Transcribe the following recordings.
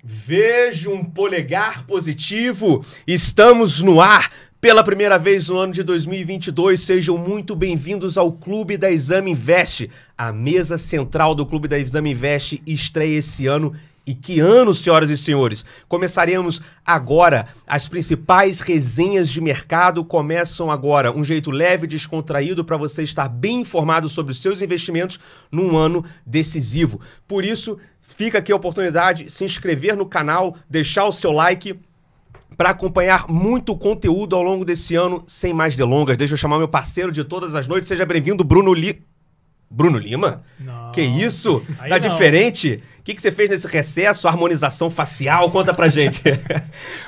Vejo um polegar positivo. Estamos no ar pela primeira vez no ano de 2022. Sejam muito bem-vindos ao Clube da Exame Invest. A mesa central do Clube da Exame Invest estreia esse ano. E que ano, senhoras e senhores! Começaremos agora. As principais resenhas de mercado começam agora. Um jeito leve e descontraído para você estar bem informado sobre os seus investimentos num ano decisivo. Por isso, fica aqui a oportunidade de se inscrever no canal, deixar o seu like para acompanhar muito conteúdo ao longo desse ano. Sem mais delongas, deixa eu chamar meu parceiro de todas as noites. Seja bem-vindo, Bruno Lima? Não. Que isso? Aí Tá não. Diferente? O que você fez nesse recesso? Harmonização facial? Conta pra gente.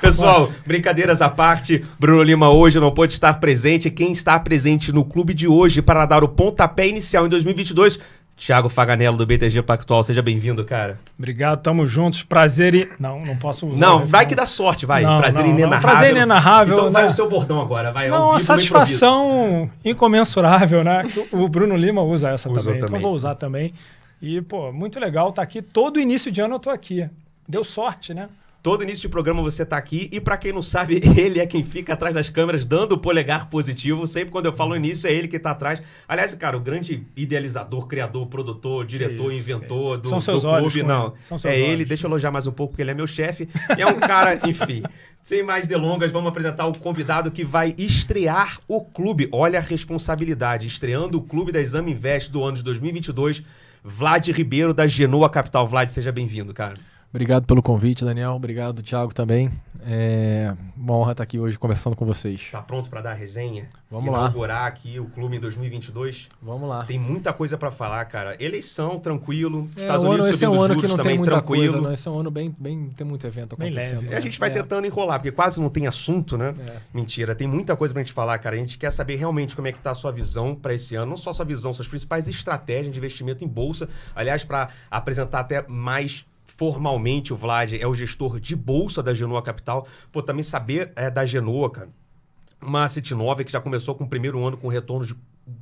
Pessoal, brincadeiras à parte, Bruno Lima hoje não pôde estar presente. Quem está presente no clube de hoje para dar o pontapé inicial em 2022... Thiago Faganello, do BTG Pactual. Seja bem-vindo, cara. Obrigado, tamo juntos. Prazer e... Não posso usar. Não, vai que dá sorte, vai. Não, prazer não, inenarrável. prazer inenarrável. Então vai né? o seu bordão agora, vai. Não, uma satisfação incomensurável, né? O Bruno Lima usa essa também. Então eu vou usar também. E, pô, muito legal estar aqui. Todo início de ano eu tô aqui. Deu sorte, né? Todo início de programa você tá aqui e pra quem não sabe, ele é quem fica atrás das câmeras dando o polegar positivo. Sempre quando eu falo início é ele que tá atrás. Aliás, cara, o grande idealizador, criador, produtor, diretor, inventor do clube, não. É ele, deixa eu elogiar mais um pouco porque ele é meu chefe. É um cara, enfim. Sem mais delongas, vamos apresentar o convidado que vai estrear o clube. Olha a responsabilidade, estreando o Clube da Exame Invest do ano de 2022, Vlad Ribeiro da Genoa Capital. Vlad, seja bem-vindo, cara. Obrigado pelo convite, Daniel. Obrigado, Thiago, também. É uma honra estar aqui hoje conversando com vocês. Tá pronto para dar a resenha? Vamos lá. Inaugurar aqui o clube em 2022? Vamos lá. Tem muita coisa para falar, cara. Eleição, tranquilo. Estados Unidos subindo os juros também, tranquilo. Coisa, não. Esse é um ano bem... Tem muito evento acontecendo. Bem leve, né? A gente vai tentando enrolar, porque quase não tem assunto, né? Mentira, tem muita coisa pra gente falar, cara. A gente quer saber realmente como é que tá a sua visão para esse ano. Não só a sua visão, suas principais estratégias de investimento em bolsa. Aliás, para apresentar até mais... Formalmente, o Vlad é o gestor de bolsa da Genoa Capital. Pô, também saber da Genoa, cara. Uma asset nova que já começou com o primeiro ano com retornos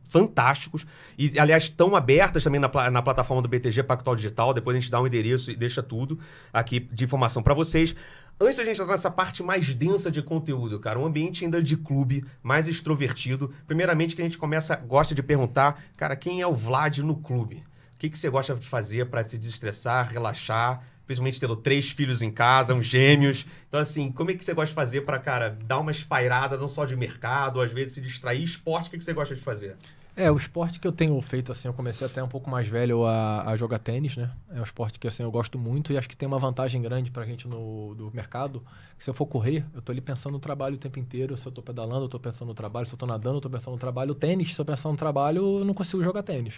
fantásticos. E, aliás, estão abertas também na plataforma do BTG Pactual Digital. Depois a gente dá um endereço e deixa tudo aqui de informação para vocês. Antes da gente entrar nessa parte mais densa de conteúdo, cara, um ambiente ainda de clube, mais extrovertido. Primeiramente, que a gente gosta de perguntar, cara, quem é o Vlad no clube? O que você gosta de fazer para se desestressar, relaxar, principalmente tendo 3 filhos em casa, uns gêmeos. Então, assim, como é que você gosta de fazer para, cara, dar uma espairada, não só de mercado, às vezes se distrair? Esporte, o que você gosta de fazer? O esporte que eu tenho feito, assim, eu comecei até um pouco mais velho a jogar tênis, né? É um esporte que, assim, eu gosto muito e acho que tem uma vantagem grande pra gente do mercado, que se eu for correr, eu tô ali pensando no trabalho o tempo inteiro. Se eu tô pedalando, eu tô pensando no trabalho. Se eu tô nadando, eu tô pensando no trabalho. O tênis, se eu pensar no trabalho, eu não consigo jogar tênis.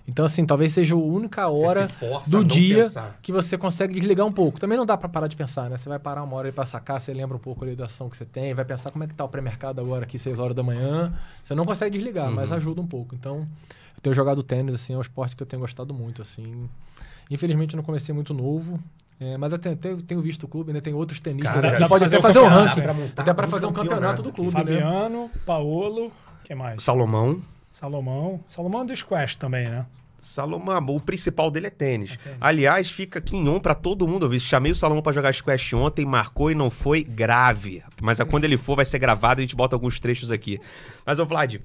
Então, assim, talvez seja a única hora do dia que você consegue desligar um pouco. Também não dá para parar de pensar, né? Você vai parar uma hora aí para sacar, você lembra um pouco ali da ação que você tem, vai pensar como é que tá o pré-mercado agora aqui, 6 horas da manhã. Você não consegue desligar, mas ajuda um pouco. Então, eu tenho jogado tênis, assim, é um esporte que eu tenho gostado muito, assim. Infelizmente, eu não comecei muito novo. Mas eu tenho visto o clube, né? Tem outros tenistas. Cara, já pode até fazer um ranking. Até para fazer um campeonato do clube, Fabiano, né? Paolo, o que mais? Salomão é do squash também, né? Salomão, o principal dele é tênis. Aliás, fica quinhão pra todo mundo ouvir. Chamei o Salomão pra jogar squash ontem, marcou e não foi grave. Mas quando ele for, vai ser gravado e a gente bota alguns trechos aqui. Mas, ô Vlad,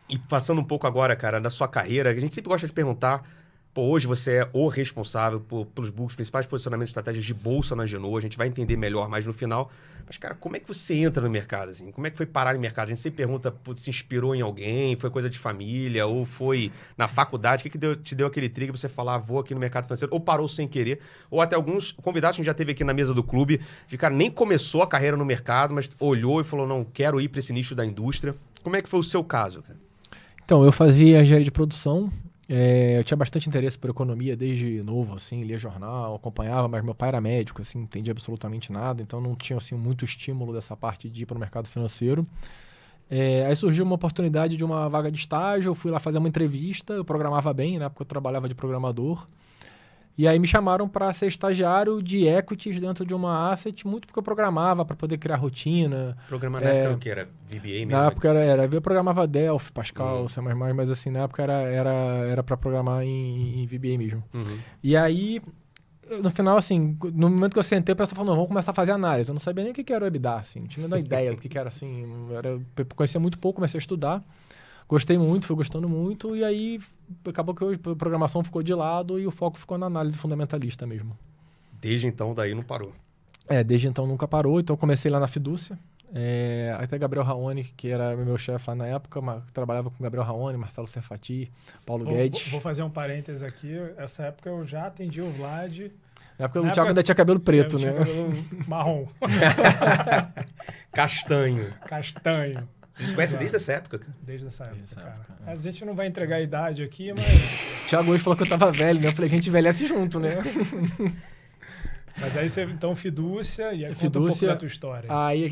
e passando um pouco agora, cara, da sua carreira, a gente sempre gosta de perguntar... Pô, hoje você é o responsável pelos principais posicionamentos e estratégias de bolsa na Genoa. A gente vai entender melhor mais no final. Mas, cara, como é que você entra no mercado? Assim? Como é que foi parar no mercado? A gente sempre pergunta se inspirou em alguém, foi coisa de família, ou foi na faculdade. O que te deu aquele trigger pra você falar, vou aqui no mercado financeiro? Ou parou sem querer? Ou até alguns convidados que a gente já teve aqui na mesa do clube, de cara, nem começou a carreira no mercado, mas olhou e falou, não, quero ir para esse nicho da indústria. Como é que foi o seu caso, cara? Então, eu fazia engenharia de produção. Eu tinha bastante interesse por economia desde novo, assim, lia jornal, acompanhava, mas meu pai era médico, assim, não entendia absolutamente nada, então não tinha, assim, muito estímulo dessa parte de ir para o mercado financeiro. Aí surgiu uma oportunidade de uma vaga de estágio, eu fui lá fazer uma entrevista, eu programava bem, na época eu trabalhava de programador, e aí me chamaram para ser estagiário de equities dentro de uma asset, muito porque eu programava para poder criar rotina. Programar na época era o que? Era VBA mesmo? Na época eu programava Delphi, Pascal, C++, mas assim, na época era para programar em VBA mesmo. E aí no final, assim, no momento que eu sentei, o pessoal falou, não, vamos começar a fazer análise. Eu não sabia nem o que era o EBITDA, assim, não tinha nem ideia do que era, assim. Eu conhecia muito pouco, comecei a estudar. Gostei muito, fui gostando muito, e aí acabou que a programação ficou de lado e o foco ficou na análise fundamentalista mesmo. Desde então, daí não parou. Desde então nunca parou, então comecei lá na Fidúcia. Até Gabriel Raoni, que era meu chefe lá na época, trabalhava com Gabriel Raoni, Marcelo Serfati, Paulo Guedes. Vou fazer um parênteses aqui. Essa época eu já atendi o Vlad. Na época o Thiago ainda tinha cabelo preto, né? Cabelo marrom. Castanho. Vocês conhecem desde essa época? Desde essa época, cara. A gente não vai entregar a idade aqui, mas... O Thiago hoje falou que eu tava velho, né? Eu falei, a gente envelhece junto, né? Mas aí você, então, Fidúcia, e aí conta um pouco da tua história. Aí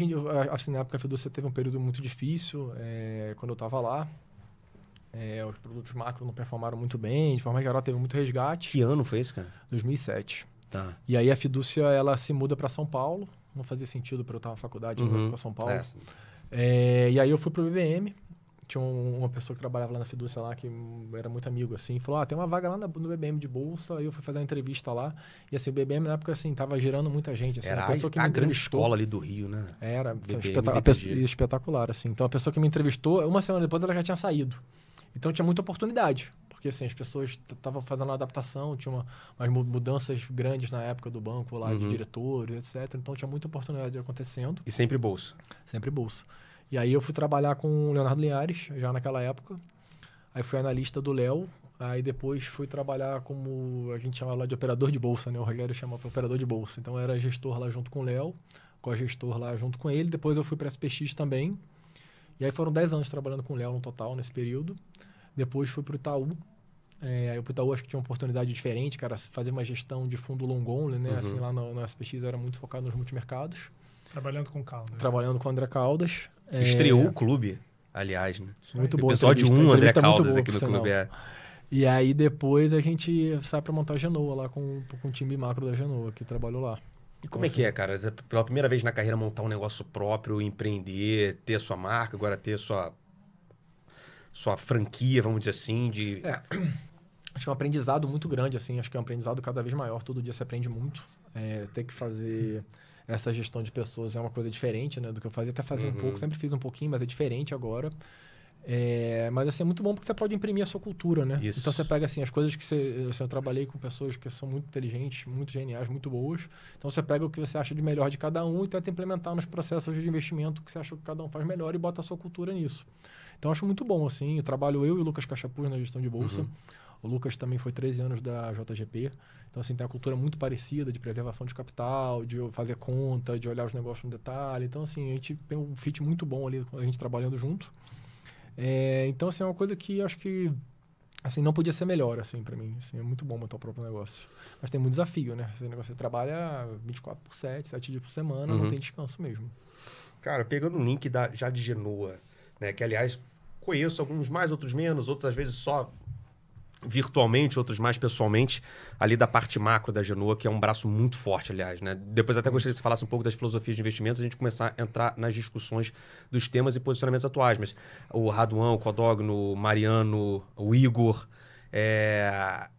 assim, na época a Fidúcia teve um período muito difícil, quando eu tava lá. Os produtos macro não performaram muito bem, de forma geral teve muito resgate. Que ano foi esse, cara? 2007. Tá. E aí a Fidúcia, ela se muda para São Paulo, não fazia sentido para eu estar na faculdade, eu fui para São Paulo. E aí eu fui pro BBM, tinha uma pessoa que trabalhava lá na Fidúcia lá, que era muito amigo, assim, falou, tem uma vaga lá no BBM de bolsa, aí eu fui fazer uma entrevista lá, e assim, o BBM na época, assim, tava girando muita gente, assim, era a pessoa que me grande escola ali do Rio, né? Era, BBM, espetacular, assim, então a pessoa que me entrevistou, uma semana depois ela já tinha saído, então tinha muita oportunidade, porque assim, as pessoas estavam fazendo uma adaptação, tinha umas mudanças grandes na época do banco lá, de diretores, etc, então tinha muita oportunidade acontecendo. E sempre bolsa? Sempre bolsa. E aí eu fui trabalhar com o Leonardo Linhares, já naquela época. Aí fui analista do Léo. Aí depois fui trabalhar como a gente chama lá de operador de bolsa, né? O Rogério chama para operador de bolsa. Então eu era gestor lá junto com o Léo, co-gestor lá junto com ele. Depois eu fui para a SPX também. E aí foram 10 anos trabalhando com o Léo no total nesse período. Depois fui para o Itaú. Aí o Itaú acho que tinha uma oportunidade diferente, cara, fazer uma gestão de fundo long only, né? Assim, lá na SPX era muito focado nos multimercados. Trabalhando com Caldas. Trabalhando com o André Caldas. Estreou o clube, aliás, né? Muito bom. Episódio 1, André Caldas aqui no clube. E aí depois a gente sai para montar a Genoa lá com o time macro da Genoa, que trabalhou lá. E como é que é, cara? Pela primeira vez na carreira montar um negócio próprio, empreender, ter a sua marca, agora ter sua franquia, vamos dizer assim, de... Acho que é um aprendizado muito grande, assim. Acho que é um aprendizado cada vez maior. Todo dia se aprende muito. Ter que fazer... Essa gestão de pessoas é uma coisa diferente, né? Do que eu fazia. Até fazia um pouco, sempre fiz um pouquinho, mas é diferente agora. Mas assim, é muito bom porque você pode imprimir a sua cultura, né? Isso. Então você pega assim, as coisas que eu trabalhei com pessoas que são muito inteligentes, muito geniais, muito boas. Então você pega o que você acha de melhor de cada um e tenta implementar nos processos de investimento que você acha que cada um faz melhor e bota a sua cultura nisso. Então eu acho muito bom, assim. Eu trabalho eu e o Lucas Cachapuz na gestão de bolsa. O Lucas também foi 13 anos da JGP. Então, assim, tem uma cultura muito parecida de preservação de capital, de fazer conta, de olhar os negócios no detalhe. Então, assim, a gente tem um fit muito bom ali, a gente trabalhando junto. Então, assim, é uma coisa que acho que assim, não podia ser melhor, assim, para mim. Assim, é muito bom montar o próprio negócio. Mas tem muito desafio, né? Esse negócio, você trabalha 24/7, 7 dias por semana, não tem descanso mesmo. Cara, pegando um link já de Genoa, né? Que, aliás, conheço alguns mais, outros menos, outros às vezes só virtualmente, outros mais pessoalmente, ali da parte macro da Genoa, que é um braço muito forte, aliás, né? Depois até gostaria que você falasse um pouco das filosofias de investimentos, a gente começar a entrar nas discussões dos temas e posicionamentos atuais, mas o Raduan, o Codogno, o Mariano, o Igor, é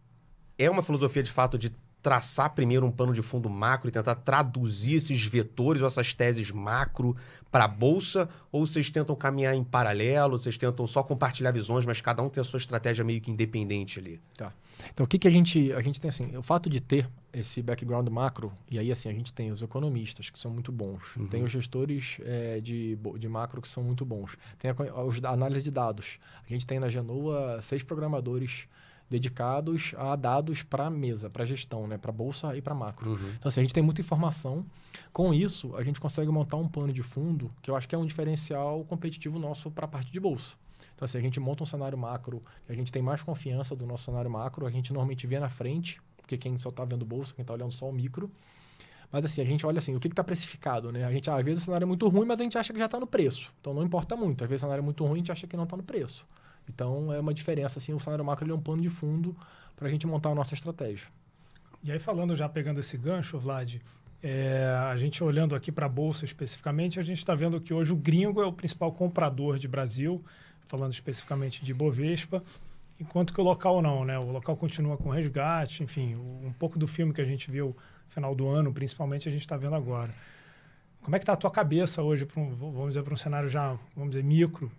uma filosofia de fato de traçar primeiro um pano de fundo macro e tentar traduzir esses vetores ou essas teses macro para a bolsa, ou vocês tentam caminhar em paralelo, vocês tentam só compartilhar visões, mas cada um tem a sua estratégia meio que independente ali? Tá. Então, o que a gente tem, assim, o fato de ter esse background macro, e aí, assim, a gente tem os economistas, que são muito bons, tem os gestores de macro, que são muito bons, tem a análise de dados. A gente tem na Genoa 6 programadores dedicados a dados para a mesa, para gestão, né? Para bolsa e para macro. Então, assim, a gente tem muita informação. Com isso, a gente consegue montar um pano de fundo, que eu acho que é um diferencial competitivo nosso para a parte de bolsa. Então, assim, a gente monta um cenário macro, a gente tem mais confiança do nosso cenário macro, a gente normalmente vê na frente, porque quem só está vendo bolsa, quem está olhando só o micro. Mas, assim, a gente olha assim, o que está precificado, né? A gente, às vezes, o cenário é muito ruim, mas a gente acha que já está no preço. Então, não importa muito. Às vezes, o cenário é muito ruim, a gente acha que não está no preço. Então, é uma diferença, assim, o cenário macro ele é um pano de fundo para a gente montar a nossa estratégia. E aí, falando já, pegando esse gancho, Vlad, a gente olhando aqui para a Bolsa especificamente, a gente está vendo que hoje o gringo é o principal comprador de Brasil, falando especificamente de Bovespa, enquanto que o local não, né? O local continua com resgate, enfim, um pouco do filme que a gente viu no final do ano, principalmente, a gente está vendo agora. Como é que está a tua cabeça hoje, vamos dizer, para um cenário já, vamos dizer, micro?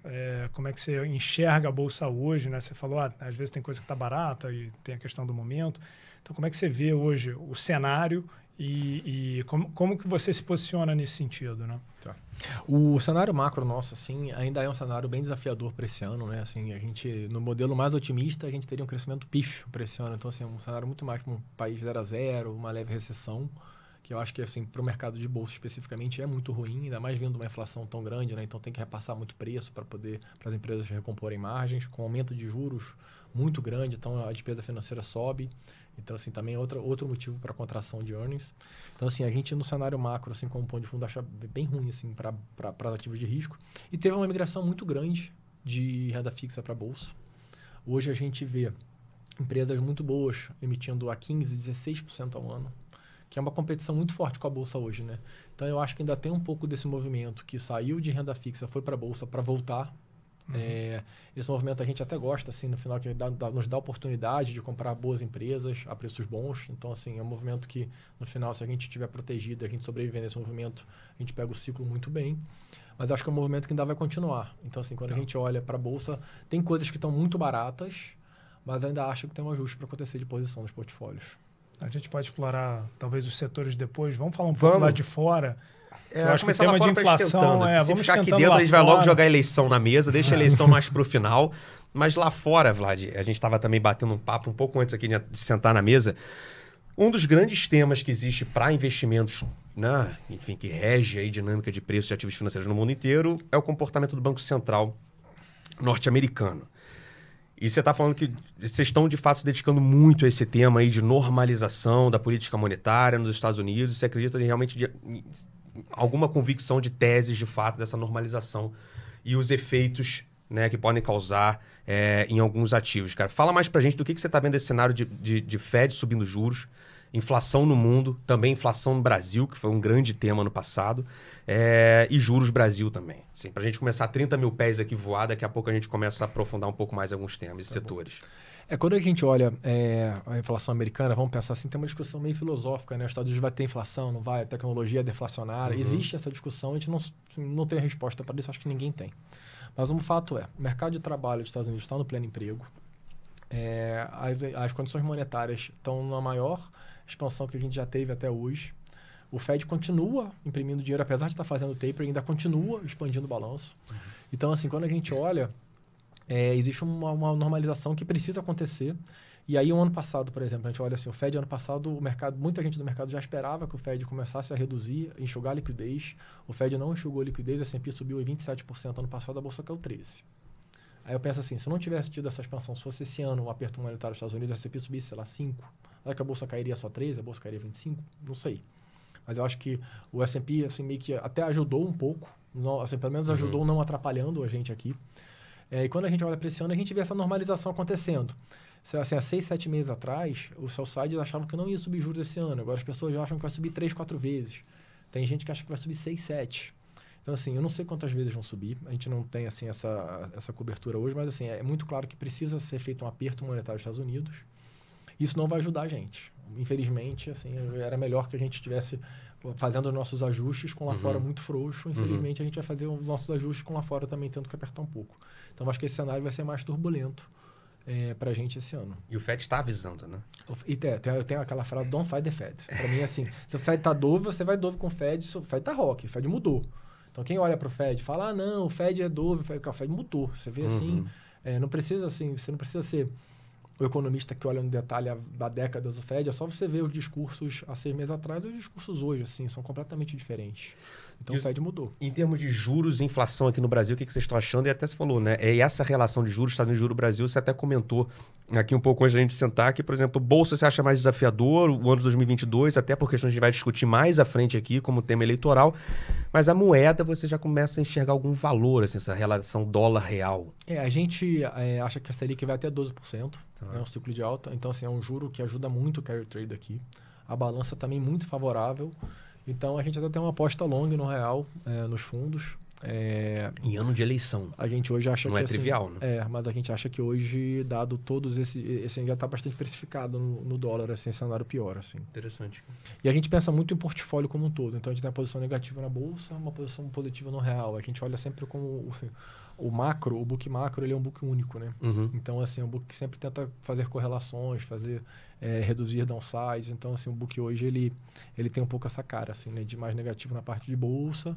Como é que você enxerga a Bolsa hoje, né? Você falou, às vezes tem coisa que está barata e tem a questão do momento. Então, como é que você vê hoje o cenário e como que você se posiciona nesse sentido, né? Tá. O cenário macro nosso, assim, ainda é um cenário bem desafiador para esse ano, né? Assim, a gente, no modelo mais otimista, a gente teria um crescimento pífio para esse ano. Então, assim, é um cenário muito mais para um país 0 a 0, uma leve recessão, que eu acho que, assim, para o mercado de bolsa especificamente é muito ruim, ainda mais vindo uma inflação tão grande, né? Então tem que repassar muito preço para as empresas recomporem margens, com aumento de juros muito grande, então a despesa financeira sobe. Então, assim, também é outro motivo para a contração de earnings. Então, assim, a gente no cenário macro, assim, como ponto de fundo, acha bem ruim, assim, para ativos de risco. E teve uma migração muito grande de renda fixa para a bolsa. Hoje a gente vê empresas muito boas emitindo a 15%, 16% ao ano, que é uma competição muito forte com a bolsa hoje, né? Então, eu acho que ainda tem um pouco desse movimento que saiu de renda fixa, foi para a bolsa para voltar. Esse movimento a gente até gosta, assim, no final, que nos dá oportunidade de comprar boas empresas a preços bons. Então, assim, é um movimento que, no final, se a gente estiver protegido e a gente sobreviver nesse movimento, a gente pega o ciclo muito bem. Mas acho que é um movimento que ainda vai continuar. Então, assim, quando a gente olha para a bolsa, tem coisas que estão muito baratas, mas ainda acho que tem um ajuste para acontecer de posição nos portfólios. A gente pode explorar, talvez, os setores depois. Vamos falar um pouco lá de fora. Eu acho que o tema de inflação, se vamos ficar aqui dentro, a gente vai logo jogar a eleição na mesa, deixa a eleição mais para o final. Mas lá fora, Vlad, a gente estava também batendo um papo um pouco antes aqui de sentar na mesa. Um dos grandes temas que existe para investimentos, né, enfim, que rege a dinâmica de preços de ativos financeiros no mundo inteiro, é o comportamento do Banco Central norte-americano. E você está falando que vocês estão, de fato, se dedicando muito a esse tema aí de normalização da política monetária nos Estados Unidos. Você acredita em realmente alguma convicção de teses, de fato, dessa normalização e os efeitos, né, que podem causar em alguns ativos, cara? Fala mais pra gente do que você está vendo esse cenário de Fed subindo juros, inflação no mundo, também inflação no Brasil, que foi um grande tema no passado, e juros Brasil também. Assim, pra gente começar 30 mil pés aqui voar, daqui a pouco a gente começa a aprofundar um pouco mais alguns temas e setores. Quando a gente olha a inflação americana, vamos pensar assim, tem uma discussão meio filosófica, né? Os Estados Unidos vai ter inflação, não vai? A tecnologia é deflacionária. Existe essa discussão, a gente não tem resposta para isso, acho que ninguém tem. Mas um fato é, o mercado de trabalho dos Estados Unidos está no pleno emprego, as condições monetárias estão na maior expansão que a gente já teve até hoje. O Fed continua imprimindo dinheiro, apesar de estar fazendo tapering, ainda continua expandindo o balanço. Então, assim, quando a gente olha, existe uma normalização que precisa acontecer. E aí, o ano passado, por exemplo, a gente olha assim, o Fed, ano passado, muita gente do mercado já esperava que o Fed começasse a reduzir, enxugar a liquidez. O Fed não enxugou a liquidez, o S&P subiu em 27% ano passado, a Bolsa caiu 13%. Aí eu penso assim, se não tivesse tido essa expansão, se fosse esse ano um aperto monetário nos Estados Unidos, a S&P subisse, sei lá, 5%, será que a Bolsa cairia só 13%, a Bolsa cairia 25%? Não sei. Mas eu acho que o S&P, assim, meio que até ajudou um pouco, não, assim, pelo menos ajudou não atrapalhando a gente aqui. E quando a gente olha para esse ano, a gente vê essa normalização acontecendo. Assim, há 6, 7 meses atrás, os sell-sides achavam que não ia subir juros esse ano. Agora as pessoas já acham que vai subir 3, 4 vezes. Tem gente que acha que vai subir 6, 7. Então, assim, eu não sei quantas vezes vão subir. A gente não tem, assim, essa cobertura hoje, mas, assim, é muito claro que precisa ser feito um aperto monetário nos Estados Unidos. Isso não vai ajudar a gente. Infelizmente, assim, era melhor que a gente estivesse fazendo os nossos ajustes com lá fora muito frouxo. Infelizmente, a gente vai fazer os nossos ajustes com lá fora também tendo que apertar um pouco. Então, acho que esse cenário vai ser mais turbulento para a gente esse ano. E o Fed está avisando, né? E tem aquela frase, don't fight the Fed. Para mim, assim, se o Fed está dove, você vai dove com o Fed. Se o Fed está rock, o Fed mudou. Então, quem olha para o Fed fala, não, o Fed é dove, o Fed mudou. Você vê assim, não precisa, assim, você não precisa ser o economista que olha no detalhe da décadas do Fed, é só você ver os discursos há 6 meses atrás e os discursos hoje, assim, são completamente diferentes. Então, o Fed mudou. Em termos de juros e inflação aqui no Brasil, o que vocês estão achando? E até você falou, né? E essa relação de juros, Estados Unidos e juros Brasil, você até comentou aqui um pouco antes da gente sentar, que, por exemplo, Bolsa você acha mais desafiador, o ano de 2022, até por questões que a gente vai discutir mais à frente aqui, como tema eleitoral. Mas a moeda, você já começa a enxergar algum valor, assim, essa relação dólar-real. A gente acha que a Selic vai até 12%, né, um ciclo de alta. Então, assim, é um juro que ajuda muito o carry trade aqui. A balança também muito favorável. Então, a gente até tem uma aposta long no real, nos fundos. Em ano de eleição. A gente hoje acha não que... é trivial, né? Mas a gente acha que hoje, dado todos esse já está bastante precificado no dólar, assim, cenário pior, assim. Interessante. E a gente pensa muito em portfólio como um todo. Então, a gente tem uma posição negativa na bolsa, uma posição positiva no real. A gente olha sempre como... Assim, o book macro, ele é um book único, né? Então, assim, é um book que sempre tenta fazer correlações, reduzir downsides. Então, assim, o book hoje, ele tem um pouco essa cara, assim, né? De mais negativo na parte de bolsa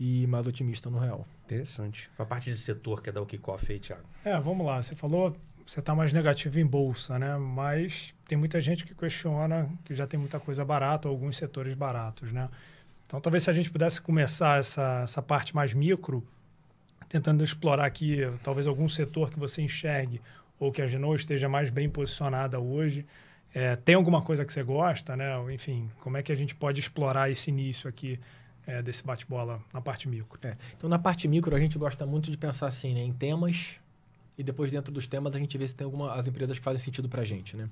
e mais otimista no real. Interessante. A parte de setor, que é dar o kickoff aí, Thiago. Vamos lá. Você falou, você está mais negativo em bolsa, né? Mas tem muita gente que questiona que já tem muita coisa barata, ou alguns setores baratos, né? Então, talvez se a gente pudesse começar essa parte mais micro, tentando explorar aqui talvez algum setor que você enxergue ou que a Genoa esteja mais bem posicionada hoje. Tem alguma coisa que você gosta, né? Enfim, como é que a gente pode explorar esse início aqui desse bate-bola na parte micro? Então, na parte micro, a gente gosta muito de pensar assim, né, em temas, e depois dentro dos temas a gente vê se tem as empresas que fazem sentido para a gente, né?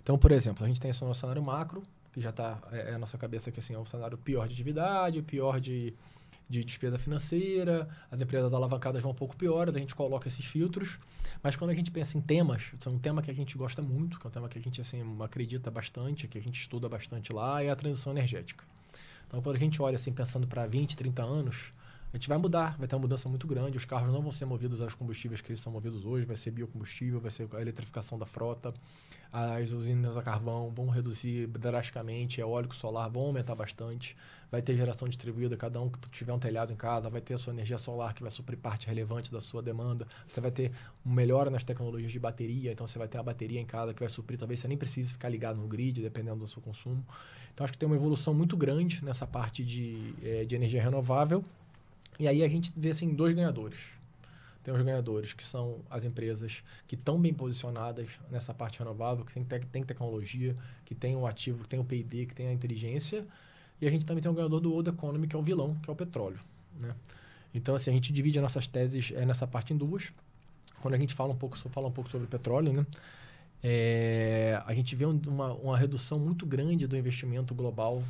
Então, por exemplo, a gente tem esse nosso cenário macro, que já está a nossa cabeça que assim, é um cenário pior de atividade, pior de despesa financeira, as empresas alavancadas vão um pouco piores, a gente coloca esses filtros, mas quando a gente pensa em temas, um tema que a gente gosta muito, que é um tema que a gente assim, acredita bastante, que a gente estuda bastante lá, é a transição energética. Então, quando a gente olha assim, pensando para 20, 30 anos, a gente vai mudar, vai ter uma mudança muito grande, os carros não vão ser movidos aos combustíveis que eles são movidos hoje, vai ser biocombustível, vai ser a eletrificação da frota, as usinas a carvão vão reduzir drasticamente, eólico, solar vão aumentar bastante, vai ter geração distribuída, cada um que tiver um telhado em casa vai ter a sua energia solar que vai suprir parte relevante da sua demanda, você vai ter uma melhora nas tecnologias de bateria, então você vai ter a bateria em casa que vai suprir, talvez você nem precise ficar ligado no grid, dependendo do seu consumo. Então, acho que tem uma evolução muito grande nessa parte de energia renovável, e aí a gente vê assim, dois ganhadores. Tem os ganhadores, que são as empresas que estão bem posicionadas nessa parte renovável, que tem tecnologia, que tem o ativo, que tem o P&D, que tem a inteligência. E a gente também tem o ganhador do Old Economy, que é o vilão, que é o petróleo, né? Então, assim, a gente divide as nossas teses nessa parte em duas. Quando a gente fala um pouco sobre o petróleo, né? A gente vê uma redução muito grande do investimento global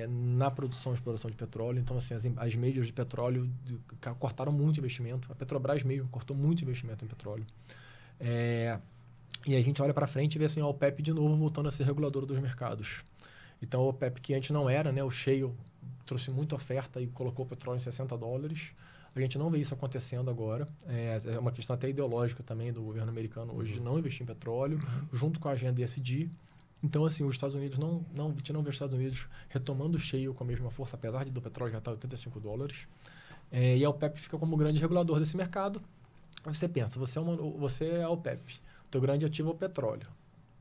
na produção e exploração de petróleo. Então, assim, as majors de petróleo cortaram muito investimento. A Petrobras mesmo cortou muito investimento em petróleo. E a gente olha para frente e vê assim, a OPEP de novo voltando a ser reguladora dos mercados. Então, a OPEP, que antes não era, né, o shale trouxe muita oferta e colocou o petróleo em $60. A gente não vê isso acontecendo agora. É uma questão até ideológica também do governo americano hoje de não investir em petróleo, junto com a agenda ESG. Então, assim, os Estados Unidos a gente não vê os Estados Unidos retomando o shale com a mesma força, apesar do petróleo já estar a $85. E a OPEP fica como grande regulador desse mercado. Você pensa, você é a OPEP, o teu grande ativo é o petróleo.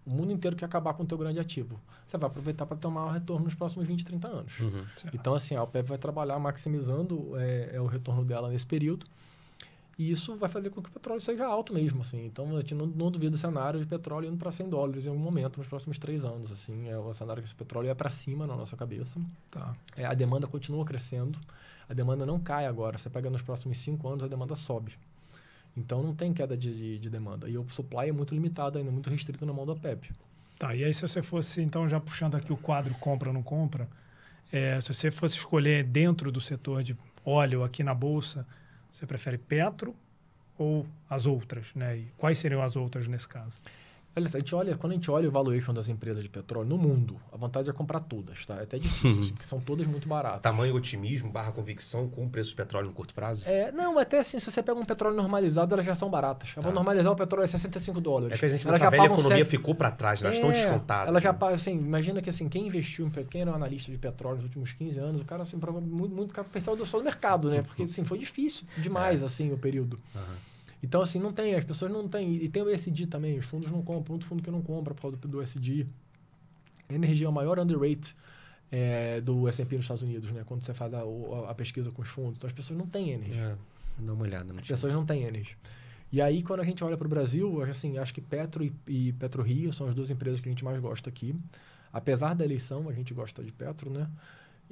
O mundo inteiro quer acabar com o teu grande ativo. Você vai aproveitar para tomar um retorno nos próximos 20, 30 anos. Então, assim, a OPEP vai trabalhar maximizando o retorno dela nesse período. E isso vai fazer com que o petróleo seja alto mesmo, assim. Então, a gente não duvida do cenário de petróleo indo para $100 em algum momento nos próximos 3 anos, assim. É o cenário que esse petróleo é para cima na nossa cabeça. Tá. A demanda continua crescendo. A demanda não cai agora. Você pega nos próximos 5 anos, a demanda sobe. Então, não tem queda de demanda. E o supply é muito limitado ainda, muito restrito na mão da OPEP. Tá, e aí se você fosse, então, já puxando aqui o quadro compra ou não compra, se você fosse escolher dentro do setor de óleo aqui na Bolsa, você prefere Petro ou as outras, né? E quais seriam as outras nesse caso? Olha, quando a gente olha o valuation das empresas de petróleo no mundo, a vantagem é comprar todas, tá? É até difícil, porque são todas muito baratas. Tamanho otimismo, /convicção com o preço de petróleo no curto prazo? Não, até assim, se você pega um petróleo normalizado, elas já são baratas. Eu vou normalizar o petróleo a $65. É que a gente nessa velha economia ficou para trás, elas estão descontadas. Ela já pagam, assim, imagina que assim, quem investiu, quem era um analista de petróleo nos últimos 15 anos, o cara assim, muito pensava do mercado, né? Porque assim, foi difícil demais assim, o período. Então, assim, não tem, as pessoas não têm. E tem o ESG também, os fundos não compram, muito fundo que não compra por causa do ESG. A energia é o maior underrate do S&P nos Estados Unidos, né? Quando você faz a pesquisa com os fundos. Então, as pessoas não têm energia. Dá uma olhada. As pessoas não têm energia. E aí, quando a gente olha para o Brasil, assim, acho que Petro e PetroRio são as duas empresas que a gente mais gosta aqui. Apesar da eleição, a gente gosta de Petro, né?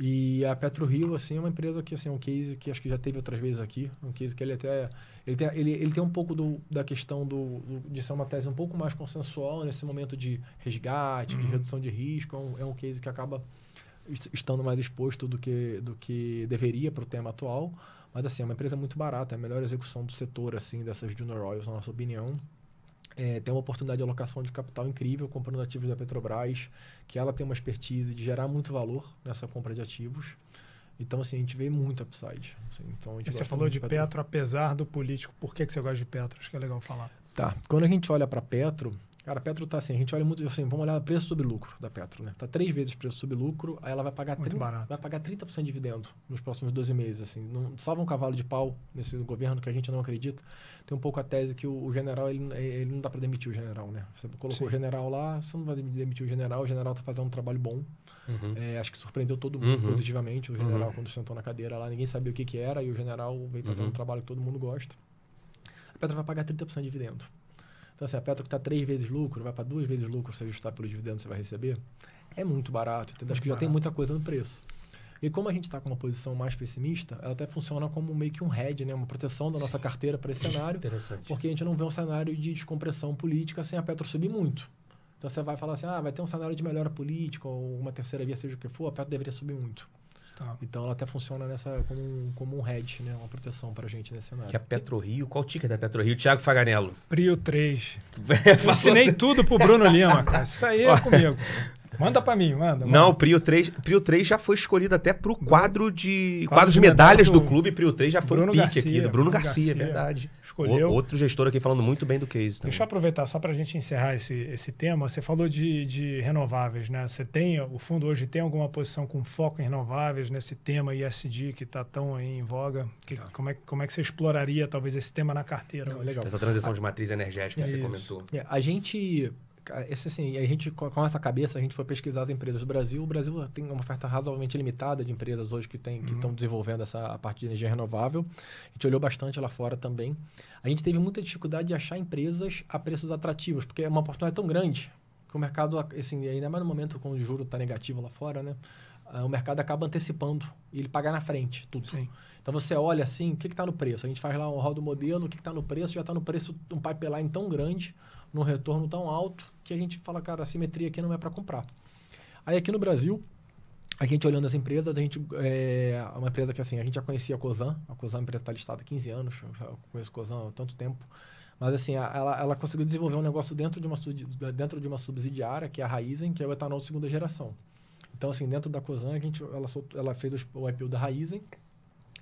E a PetroRio, assim, é uma empresa que, assim, é um case que acho que já teve outras vezes aqui. Um case que ele tem um pouco da questão de ser uma tese um pouco mais consensual nesse momento de resgate, de redução de risco. É um case que acaba estando mais exposto do que deveria para o tema atual. Mas, assim, é uma empresa muito barata, é a melhor execução do setor, assim, dessas Junior Oils, na nossa opinião. Tem uma oportunidade de alocação de capital incrível, comprando ativos da Petrobras, que ela tem uma expertise de gerar muito valor nessa compra de ativos. Então, assim, a gente vê muito upside. Assim, então, você falou de Petro, apesar do político. Por que você gosta de Petro? Acho que é legal falar. Tá. Quando a gente olha para Petro, cara, a Petro tá assim, a gente olha muito, assim, vamos olhar preço sobre lucro da Petro, né? Tá 3 vezes preço sobre lucro, aí ela vai pagar 30% de dividendo nos próximos 12 meses, assim. Não salva um cavalo de pau nesse governo que a gente não acredita. Tem um pouco a tese que o general, ele não dá para demitir o general, né? Você colocou o general lá, você não vai demitir o general tá fazendo um trabalho bom. Acho que surpreendeu todo mundo positivamente, o general quando sentou na cadeira lá, ninguém sabia o que era, e o general veio fazendo um trabalho que todo mundo gosta. A Petro vai pagar 30% de dividendo. Então, assim, a Petro que está 3 vezes lucro, vai para 2 vezes lucro, se ajustar pelo dividendo que você vai receber, é muito barato. Entendeu? Acho que já tem muita coisa no preço. E como a gente está com uma posição mais pessimista, ela até funciona como meio que um hedge, né? Uma proteção da nossa carteira para esse cenário. Interessante. Porque a gente não vê um cenário de descompressão política sem a Petro subir muito. Então, você vai falar assim, vai ter um cenário de melhora política ou uma terceira via, seja o que for, a Petro deveria subir muito. Então, ela até funciona como um hedge, né? Uma proteção para a gente nesse cenário. Que é a PetroRio. Qual o ticker da PetroRio? Thiago Faganello. Prio 3. Eu ensinei tudo pro Bruno Lima, cara. Isso aí é comigo. Manda pra mim, manda. Não, o Prio 3 já foi escolhido até pro quadro de medalhas do clube. Prio 3 já foi Bruno um pique Garcia, aqui, do Bruno Garcia, Garcia, verdade. Escolheu. Outro gestor aqui falando muito bem do case também. Deixa eu aproveitar só pra gente encerrar esse tema. Você falou de renováveis, né? O fundo hoje tem alguma posição com foco em renováveis, nesse tema ESG que está tão aí em voga? Como é que você exploraria talvez esse tema na carteira? Legal. Essa transição de matriz energética que você comentou. A gente... com essa cabeça, a gente foi pesquisar as empresas do Brasil. O Brasil tem uma oferta razoavelmente limitada de empresas hoje que estão desenvolvendo a parte de energia renovável. A gente olhou bastante lá fora também. A gente teve muita dificuldade de achar empresas a preços atrativos, porque é uma oportunidade tão grande que o mercado, assim, ainda mais no momento quando o juro está negativo lá fora, né? O mercado acaba antecipando e ele paga na frente tudo. Sim. Então você olha assim, o que está no preço? A gente faz lá um roda modelo, o que está no preço? Já está no preço um pipeline tão grande, num retorno tão alto, que a gente fala, cara, a simetria aqui não é para comprar. Aí aqui no Brasil, a gente olhando as empresas, uma empresa que assim, a gente já conhecia a Cosan. A Cosan é uma empresa que está listada há 15 anos, eu conheço a Cosan há tanto tempo. Mas assim, ela conseguiu desenvolver um negócio dentro de uma subsidiária, que é a Raízen, que é o etanol de segunda geração. Então, assim, dentro da Cosan, ela fez o IPO da Raízen.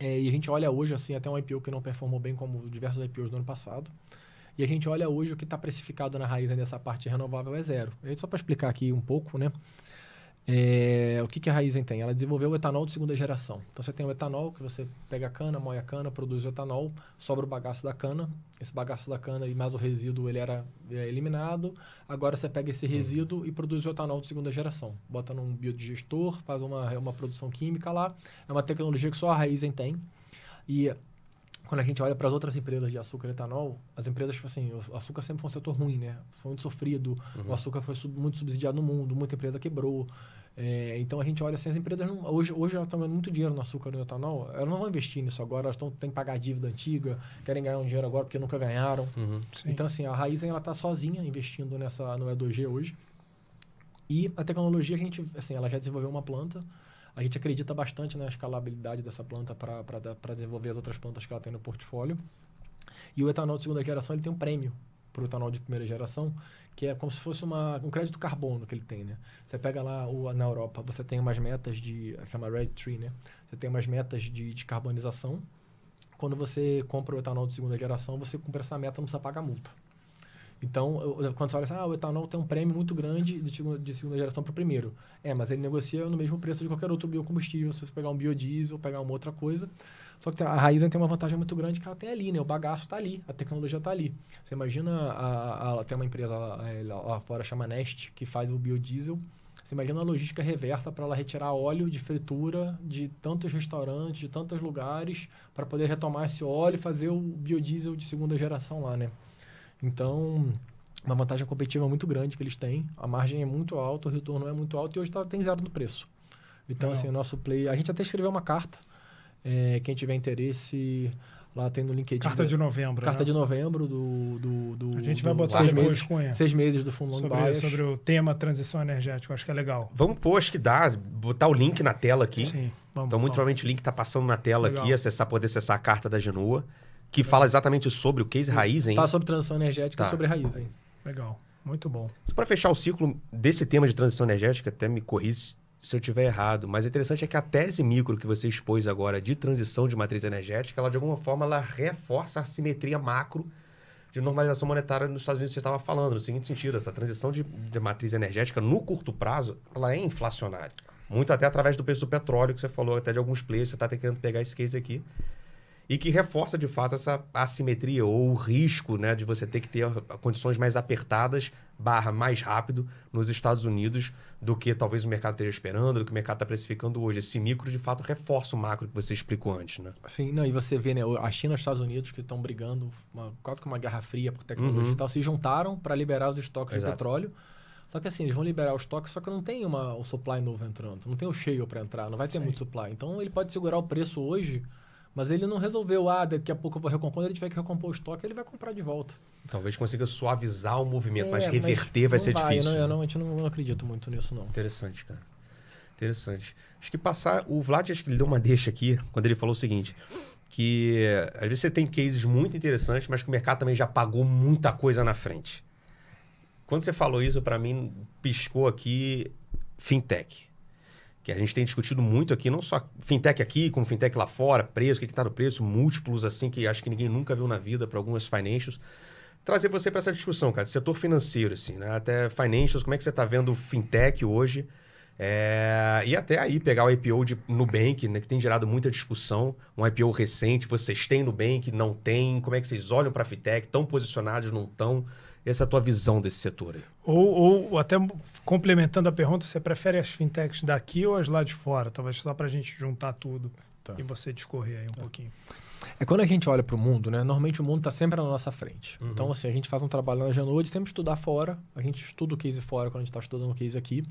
E a gente olha hoje, assim, até um IPO que não performou bem como diversos IPOs do ano passado. E a gente olha hoje o que está precificado na Raízen dessa parte renovável é 0. E aí, só para explicar aqui um pouco, né? O que a Raízen tem? Ela desenvolveu o etanol de segunda geração. Então, você tem o etanol, que você pega a cana, moe a cana, produz o etanol, sobra o bagaço da cana. Esse bagaço da cana e mais o resíduo, ele era eliminado. Agora, você pega esse resíduo e produz o etanol de segunda geração. Bota num biodigestor, faz uma produção química lá. É uma tecnologia que só a Raízen tem. E quando a gente olha para as outras empresas de açúcar e etanol, as empresas, assim, o açúcar sempre foi um setor ruim, né? Foi muito sofrido, o açúcar foi muito subsidiado no mundo, muita empresa quebrou. Então a gente olha assim, as empresas hoje elas estão ganhando muito dinheiro no açúcar e no etanol, elas não vão investir nisso agora, elas têm que pagar a dívida antiga, querem ganhar um dinheiro agora porque nunca ganharam. Então assim, a Raízen ela está sozinha investindo no E2G hoje. E a tecnologia, a gente, assim, ela já desenvolveu uma planta. A gente acredita bastante na escalabilidade dessa planta para desenvolver as outras plantas que ela tem no portfólio. E o etanol de segunda geração ele tem um prêmio para o etanol de primeira geração, que é como se fosse um crédito carbono que ele tem, né? Você pega lá na Europa, você tem umas metas chama Red Tree, né? Você tem umas metas de descarbonização. Quando você compra o etanol de segunda geração, você cumpre essa meta, não precisa pagar multa. Então, quando você olha assim, o etanol tem um prêmio muito grande de segunda geração para o primeiro. Mas ele negocia no mesmo preço de qualquer outro biocombustível, se você pegar um biodiesel, pegar uma outra coisa. Só que a Raízen tem uma vantagem muito grande que ela tem ali, né? O bagaço está ali, a tecnologia está ali. Você imagina, tem uma empresa lá fora, chama Nest, que faz o biodiesel. Você imagina a logística reversa para ela retirar óleo de fritura de tantos restaurantes, de tantos lugares, para poder retomar esse óleo e fazer o biodiesel de segunda geração lá, né? Então, uma vantagem competitiva muito grande que eles têm. A margem é muito alta, o retorno é muito alto e hoje tem 0 no preço. Então, assim, o nosso play... A gente até escreveu uma carta. Quem tiver interesse, Lá tem no LinkedIn. Carta de novembro. Carta né? de novembro A gente vai botar 6 depois meses, com ele. 6 meses do fundo long bias. Sobre o tema transição energética. Acho que é legal. Vamos pôr, acho que dá, botar o link na tela aqui. Sim, vamos. Então, muito provavelmente o link está passando na tela Legal. aqui, poder acessar a carta da Genoa, que fala exatamente sobre o case Raizen. Fala sobre transição energética e sobre Raizen. Legal. Muito bom. Para fechar o ciclo desse tema de transição energética, até me corrija se eu estiver errado, mas o interessante é que a tese micro que você expôs agora de transição de matriz energética, ela de alguma forma ela reforça a simetria macro de normalização monetária nos Estados Unidos que você estava falando, no seguinte sentido, essa transição de matriz energética no curto prazo, ela é inflacionária. Muito até através do preço do petróleo, que você falou, até de alguns players, você está querendo pegar esse case aqui. E que reforça, de fato, essa assimetria ou o risco, né, de você ter que ter condições mais apertadas, mais rápido nos Estados Unidos do que talvez o mercado esteja esperando, do que o mercado está precificando hoje. Esse micro, de fato, reforça o macro que você explicou antes, né? Sim, não, e você vê, né, a China e os Estados Unidos que estão brigando, quase que uma guerra fria por tecnologia e tal, se juntaram para liberar os estoques de petróleo. Só que assim, eles vão liberar os estoques, só que não tem o supply novo entrando, não tem o shale para entrar, não vai ter muito supply. Então, ele pode segurar o preço hoje, mas ele não resolveu, daqui a pouco eu vou recompor, ele tiver que recompor o estoque, ele vai comprar de volta. Talvez consiga suavizar o movimento, mas reverter vai ser difícil. Eu não acredito muito nisso, não. Interessante, cara. Interessante. Acho que o Vlad, acho que ele deu uma deixa aqui, quando ele falou o seguinte, que às vezes você tem cases muito interessantes, mas que o mercado também já pagou muita coisa na frente. Quando você falou isso, para mim, piscou aqui fintech. Que a gente tem discutido muito aqui, não só fintech aqui, como fintech lá fora, preço, o que está no preço, múltiplos assim, que acho que ninguém nunca viu na vida para algumas financials. Trazer você para essa discussão, cara, de setor financeiro, assim, né? Até financials, como é que você está vendo fintech hoje? E até aí pegar o IPO de Nubank, né, que tem gerado muita discussão, um IPO recente, vocês têm Nubank, não tem, como é que vocês olham para a fintech, estão posicionados, não estão? Essa é a tua visão desse setor aí. Ou até complementando a pergunta, você prefere as fintechs daqui ou as lá de fora? Talvez só para a gente juntar tudo e você discorrer aí um pouquinho. Quando a gente olha para o mundo, né? Normalmente o mundo está sempre na nossa frente. Então, assim, a gente faz um trabalho na Genoa de sempre estudar fora. A gente estuda o case fora quando a gente está estudando o case aqui.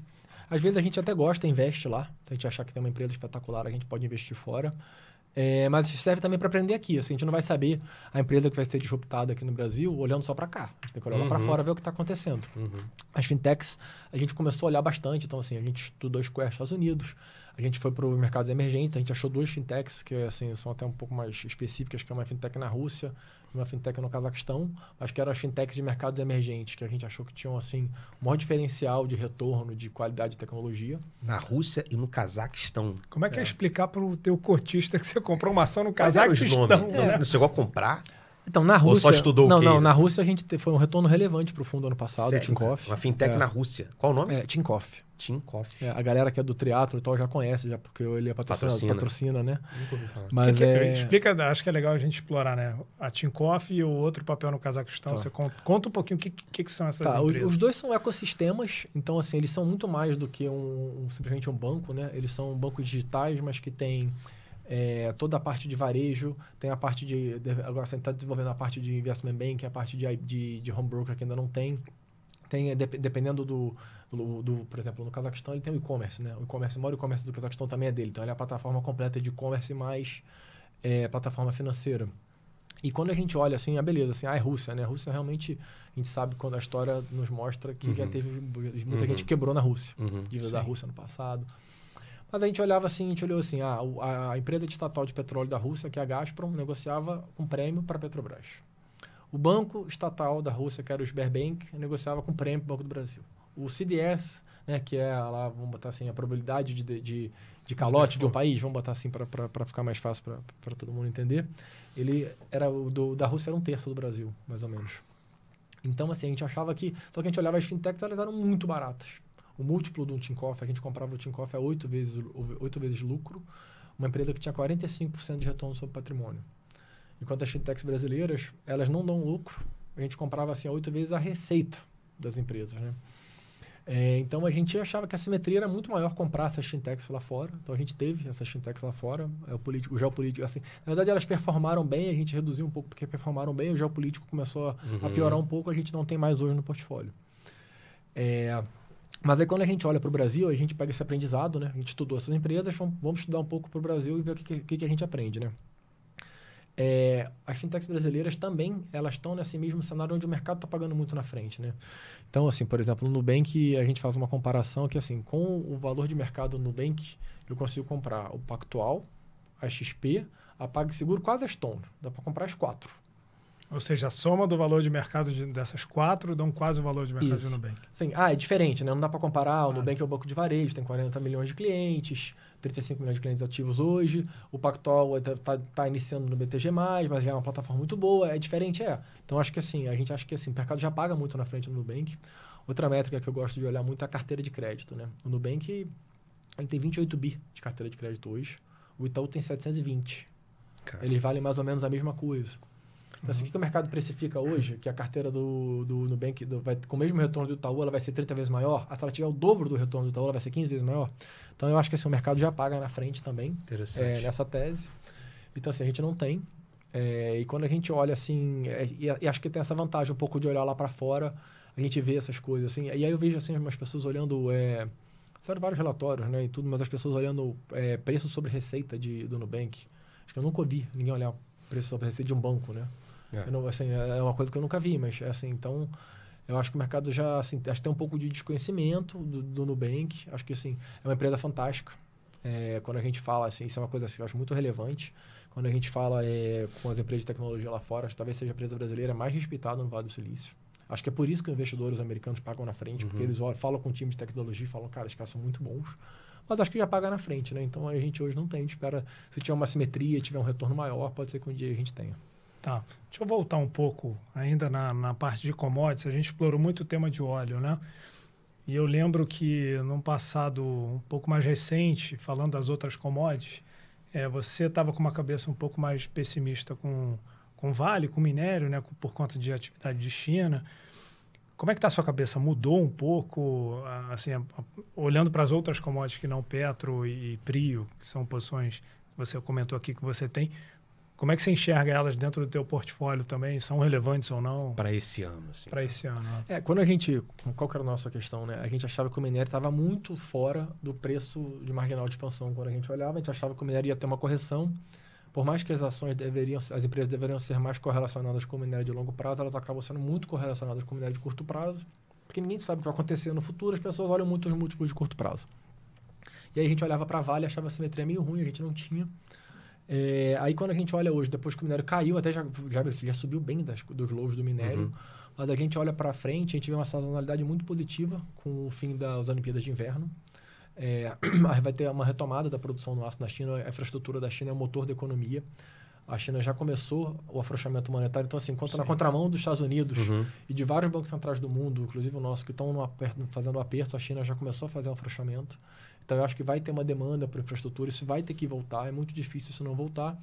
Às vezes a gente até gosta, investe lá. Se a gente achar que tem uma empresa espetacular, a gente pode investir fora. Mas serve também para aprender aqui. Assim, a gente não vai saber a empresa que vai ser disruptada aqui no Brasil olhando só para cá. A gente tem que olhar lá para fora, ver o que está acontecendo. As fintechs, a gente começou a olhar bastante. Então, assim, a gente estudou Square nos Estados Unidos. A gente foi para os mercados emergentes. A gente achou 2 fintechs que assim, são até um pouco mais específicas, que é uma fintech na Rússia e uma fintech no Cazaquistão. Acho que eram as fintechs de mercados emergentes, que a gente achou que tinham assim, um maior diferencial de retorno, de qualidade de tecnologia. Na Rússia e no Cazaquistão. Como é que é explicar para o teu cotista que você comprou uma ação no Quais eram os Cazaquistão? nomes? Você não chegou a comprar? Então, na Rússia... Ou só estudou o case? Não, na Rússia a gente foi um retorno relevante para o fundo ano passado, o Tinkoff. Uma fintech na Rússia. Qual o nome? Tinkoff. Tinkoff. A galera que é do triatlo e tal já conhece, já porque ele é patrocina, né? Nunca ouvi falar. Mas explica, acho que é legal a gente explorar, né? A Tinkoff e o outro papel no Cazaquistão. Você conta um pouquinho o que são essas empresas. Os dois são ecossistemas, então assim, eles são muito mais do que simplesmente um banco, né? Eles são bancos digitais, mas que tem toda a parte de varejo, tem a parte agora você está desenvolvendo a parte de investment bank, a parte de home broker que ainda não tem. Dependendo por exemplo, no Cazaquistão ele tem o e-commerce, né? O maior e-commerce do Cazaquistão também é dele. Então, ele é a plataforma completa de e-commerce mais plataforma financeira. E quando a gente olha assim, beleza, assim, é Rússia, né? A Rússia realmente, a gente sabe quando a história nos mostra que já teve muita gente quebrou na Rússia. Dívida da Rússia no passado. Mas a gente olhava assim, a empresa estatal de petróleo da Rússia, que é a Gazprom, negociava um prêmio para a Petrobras. O banco estatal da Rússia, que era o Sberbank, negociava com prêmio para o Banco do Brasil. O CDS, né, que é lá, vamos botar assim, a probabilidade de calote de um país, vamos botar assim para ficar mais fácil para todo mundo entender, ele era da Rússia era 1/3 do Brasil, mais ou menos. Então, assim, a gente achava que... Só que a gente olhava as fintechs, elas eram muito baratas. O múltiplo do Tinkoff, a gente comprava o Tinkoff a 8 vezes lucro, uma empresa que tinha 45% de retorno sobre patrimônio. Enquanto as fintechs brasileiras, elas não dão lucro, a gente comprava assim a 8 vezes a receita das empresas, né? Então, a gente achava que a simetria era muito maior comprar essas fintechs lá fora. Então, a gente teve essas fintechs lá fora. O geopolítico, assim... Na verdade, elas performaram bem, a gente reduziu um pouco porque performaram bem. O geopolítico começou a piorar um pouco, a gente não tem mais hoje no portfólio. Mas aí, quando a gente olha para o Brasil, a gente pega esse aprendizado, né? A gente estudou essas empresas, vamos estudar um pouco para o Brasil e ver o que a gente aprende, né? as fintechs brasileiras também, elas estão nesse mesmo cenário onde o mercado está pagando muito na frente, né? Então, assim, por exemplo, no Nubank, a gente faz uma comparação que, assim, com o valor de mercado do Nubank, eu consigo comprar o Pactual, a XP, a PagSeguro, quase a Stone. Dá para comprar as 4. Ou seja, a soma do valor de mercado dessas 4 dão quase o valor de mercado do Nubank. Sim. É diferente, né? Não dá para comparar. O Nubank é um banco de varejo, tem 40 milhões de clientes, 35 milhões de clientes ativos hoje. O Pactual está iniciando no BTG+, mas já é uma plataforma muito boa. É diferente, Então, acho que assim, a gente acha que assim, o mercado já paga muito na frente do Nubank. Outra métrica que eu gosto de olhar muito é a carteira de crédito, né? O Nubank, ele tem 28 bi de carteira de crédito hoje. O Itaú tem 720. Caramba. Eles valem mais ou menos a mesma coisa. Então, assim, o que o mercado precifica hoje, que a carteira do Nubank, com o mesmo retorno do Itaú, ela vai ser 30 vezes maior. Se ela tiver o dobro do retorno do Itaú, ela vai ser 15 vezes maior. Então, eu acho que assim, o mercado já paga na frente também, nessa tese. Então, assim, a gente não tem. E quando a gente olha assim, e acho que tem essa vantagem um pouco de olhar lá para fora, a gente vê essas coisas. Assim, e aí eu vejo assim, umas pessoas olhando... Saíram vários relatórios, né, e tudo, mas as pessoas olhando preço sobre receita do Nubank. Acho que eu nunca ouvi ninguém olhar preço sobre receita de um banco, né? Assim, é uma coisa que eu nunca vi, mas assim, então eu acho que o mercado já, assim, acho que tem um pouco de desconhecimento do Nubank. Acho que assim, é uma empresa fantástica. Quando a gente fala, assim, isso é uma coisa assim, que eu acho muito relevante. Quando a gente fala com as empresas de tecnologia lá fora, acho que talvez seja a empresa brasileira mais respeitada no Vale do Silício. Acho que é por isso que os investidores americanos pagam na frente, porque eles falam com o time de tecnologia e falam, cara, esses caras são muito bons. Mas acho que já paga na frente, né? Então, a gente hoje não tem. A gente espera, se tiver uma simetria, tiver um retorno maior, pode ser que um dia a gente tenha. Tá. Deixa eu voltar um pouco ainda na parte de commodities. A gente explorou muito o tema de óleo, né? E eu lembro que num passado um pouco mais recente, falando das outras commodities, você estava com uma cabeça um pouco mais pessimista com Vale, com minério, né? Por conta de atividade de China. Como é que está a sua cabeça? Mudou um pouco, assim, olhando para as outras commodities que não Petro e Prio, que são posições que você comentou aqui que você tem. Como é que você enxerga elas dentro do teu portfólio também? São relevantes ou não? Para esse ano, assim. Para esse ano. Quando qual que era a nossa questão, né? A gente achava que o minério estava muito fora do preço de marginal de expansão. Quando a gente olhava, a gente achava que o minério ia ter uma correção. Por mais que as empresas deveriam ser mais correlacionadas com o minério de longo prazo, elas acabam sendo muito correlacionadas com o minério de curto prazo, porque ninguém sabe o que vai acontecer no futuro, as pessoas olham muito os múltiplos de curto prazo. E aí a gente olhava para a Vale e achava a simetria meio ruim, a gente não tinha. Aí quando a gente olha hoje, depois que o minério caiu, até já subiu bem dos lows do minério, mas a gente olha para frente, a gente vê uma sazonalidade muito positiva com o fim das Olimpíadas de Inverno. Vai ter uma retomada da produção no aço na China. A infraestrutura da China é o motor da economia. A China já começou o afrouxamento monetário. Então, assim, enquanto na contramão dos Estados Unidos e de vários bancos centrais do mundo, inclusive o nosso, que estão fazendo aperto, a China já começou a fazer um afrouxamento. Então, eu acho que vai ter uma demanda por infraestrutura. Isso vai ter que voltar. É muito difícil isso não voltar.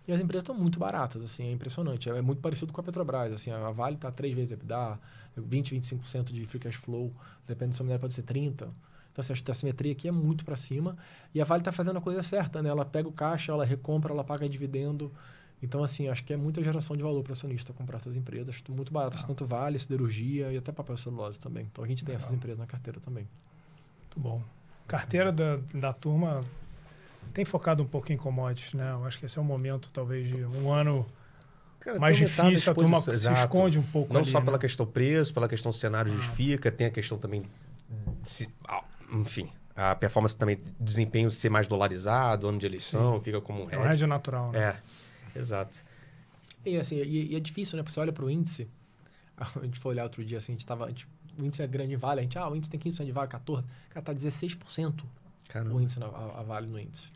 E as empresas estão muito baratas, assim, é impressionante. É muito parecido com a Petrobras. Assim, a Vale está 3 vezes EBITDA, 20-25% de free cash flow. Depende do seu minério, pode ser 30%. Então, assim, a simetria aqui é muito para cima. E a Vale está fazendo a coisa certa, né? Ela pega o caixa, ela recompra, ela paga dividendo. Então, assim, acho que é muita geração de valor para o acionista comprar essas empresas. Muito baratas, tanto Vale, siderurgia e até papel celulose também. Então, a gente tem essas empresas na carteira também. Muito bom. Carteira da turma tem focado um pouco em commodities, né? Eu acho que esse é um momento, talvez, de um ano... mais difícil, a turma se esconde um pouco. Não ali, só pela questão preço, pela questão cenário justifica, tem a questão também... Enfim, a performance também, desempenho ser mais dolarizado, ano de eleição, fica como um hedge. É um hedge natural, né? Exato. E assim, e é difícil, né? Porque você olha para o índice, a gente foi olhar outro dia, assim, o índice é grande em Vale, o índice tem 15% de Vale, 14%, cara, tá 16% o índice, a Vale no índice.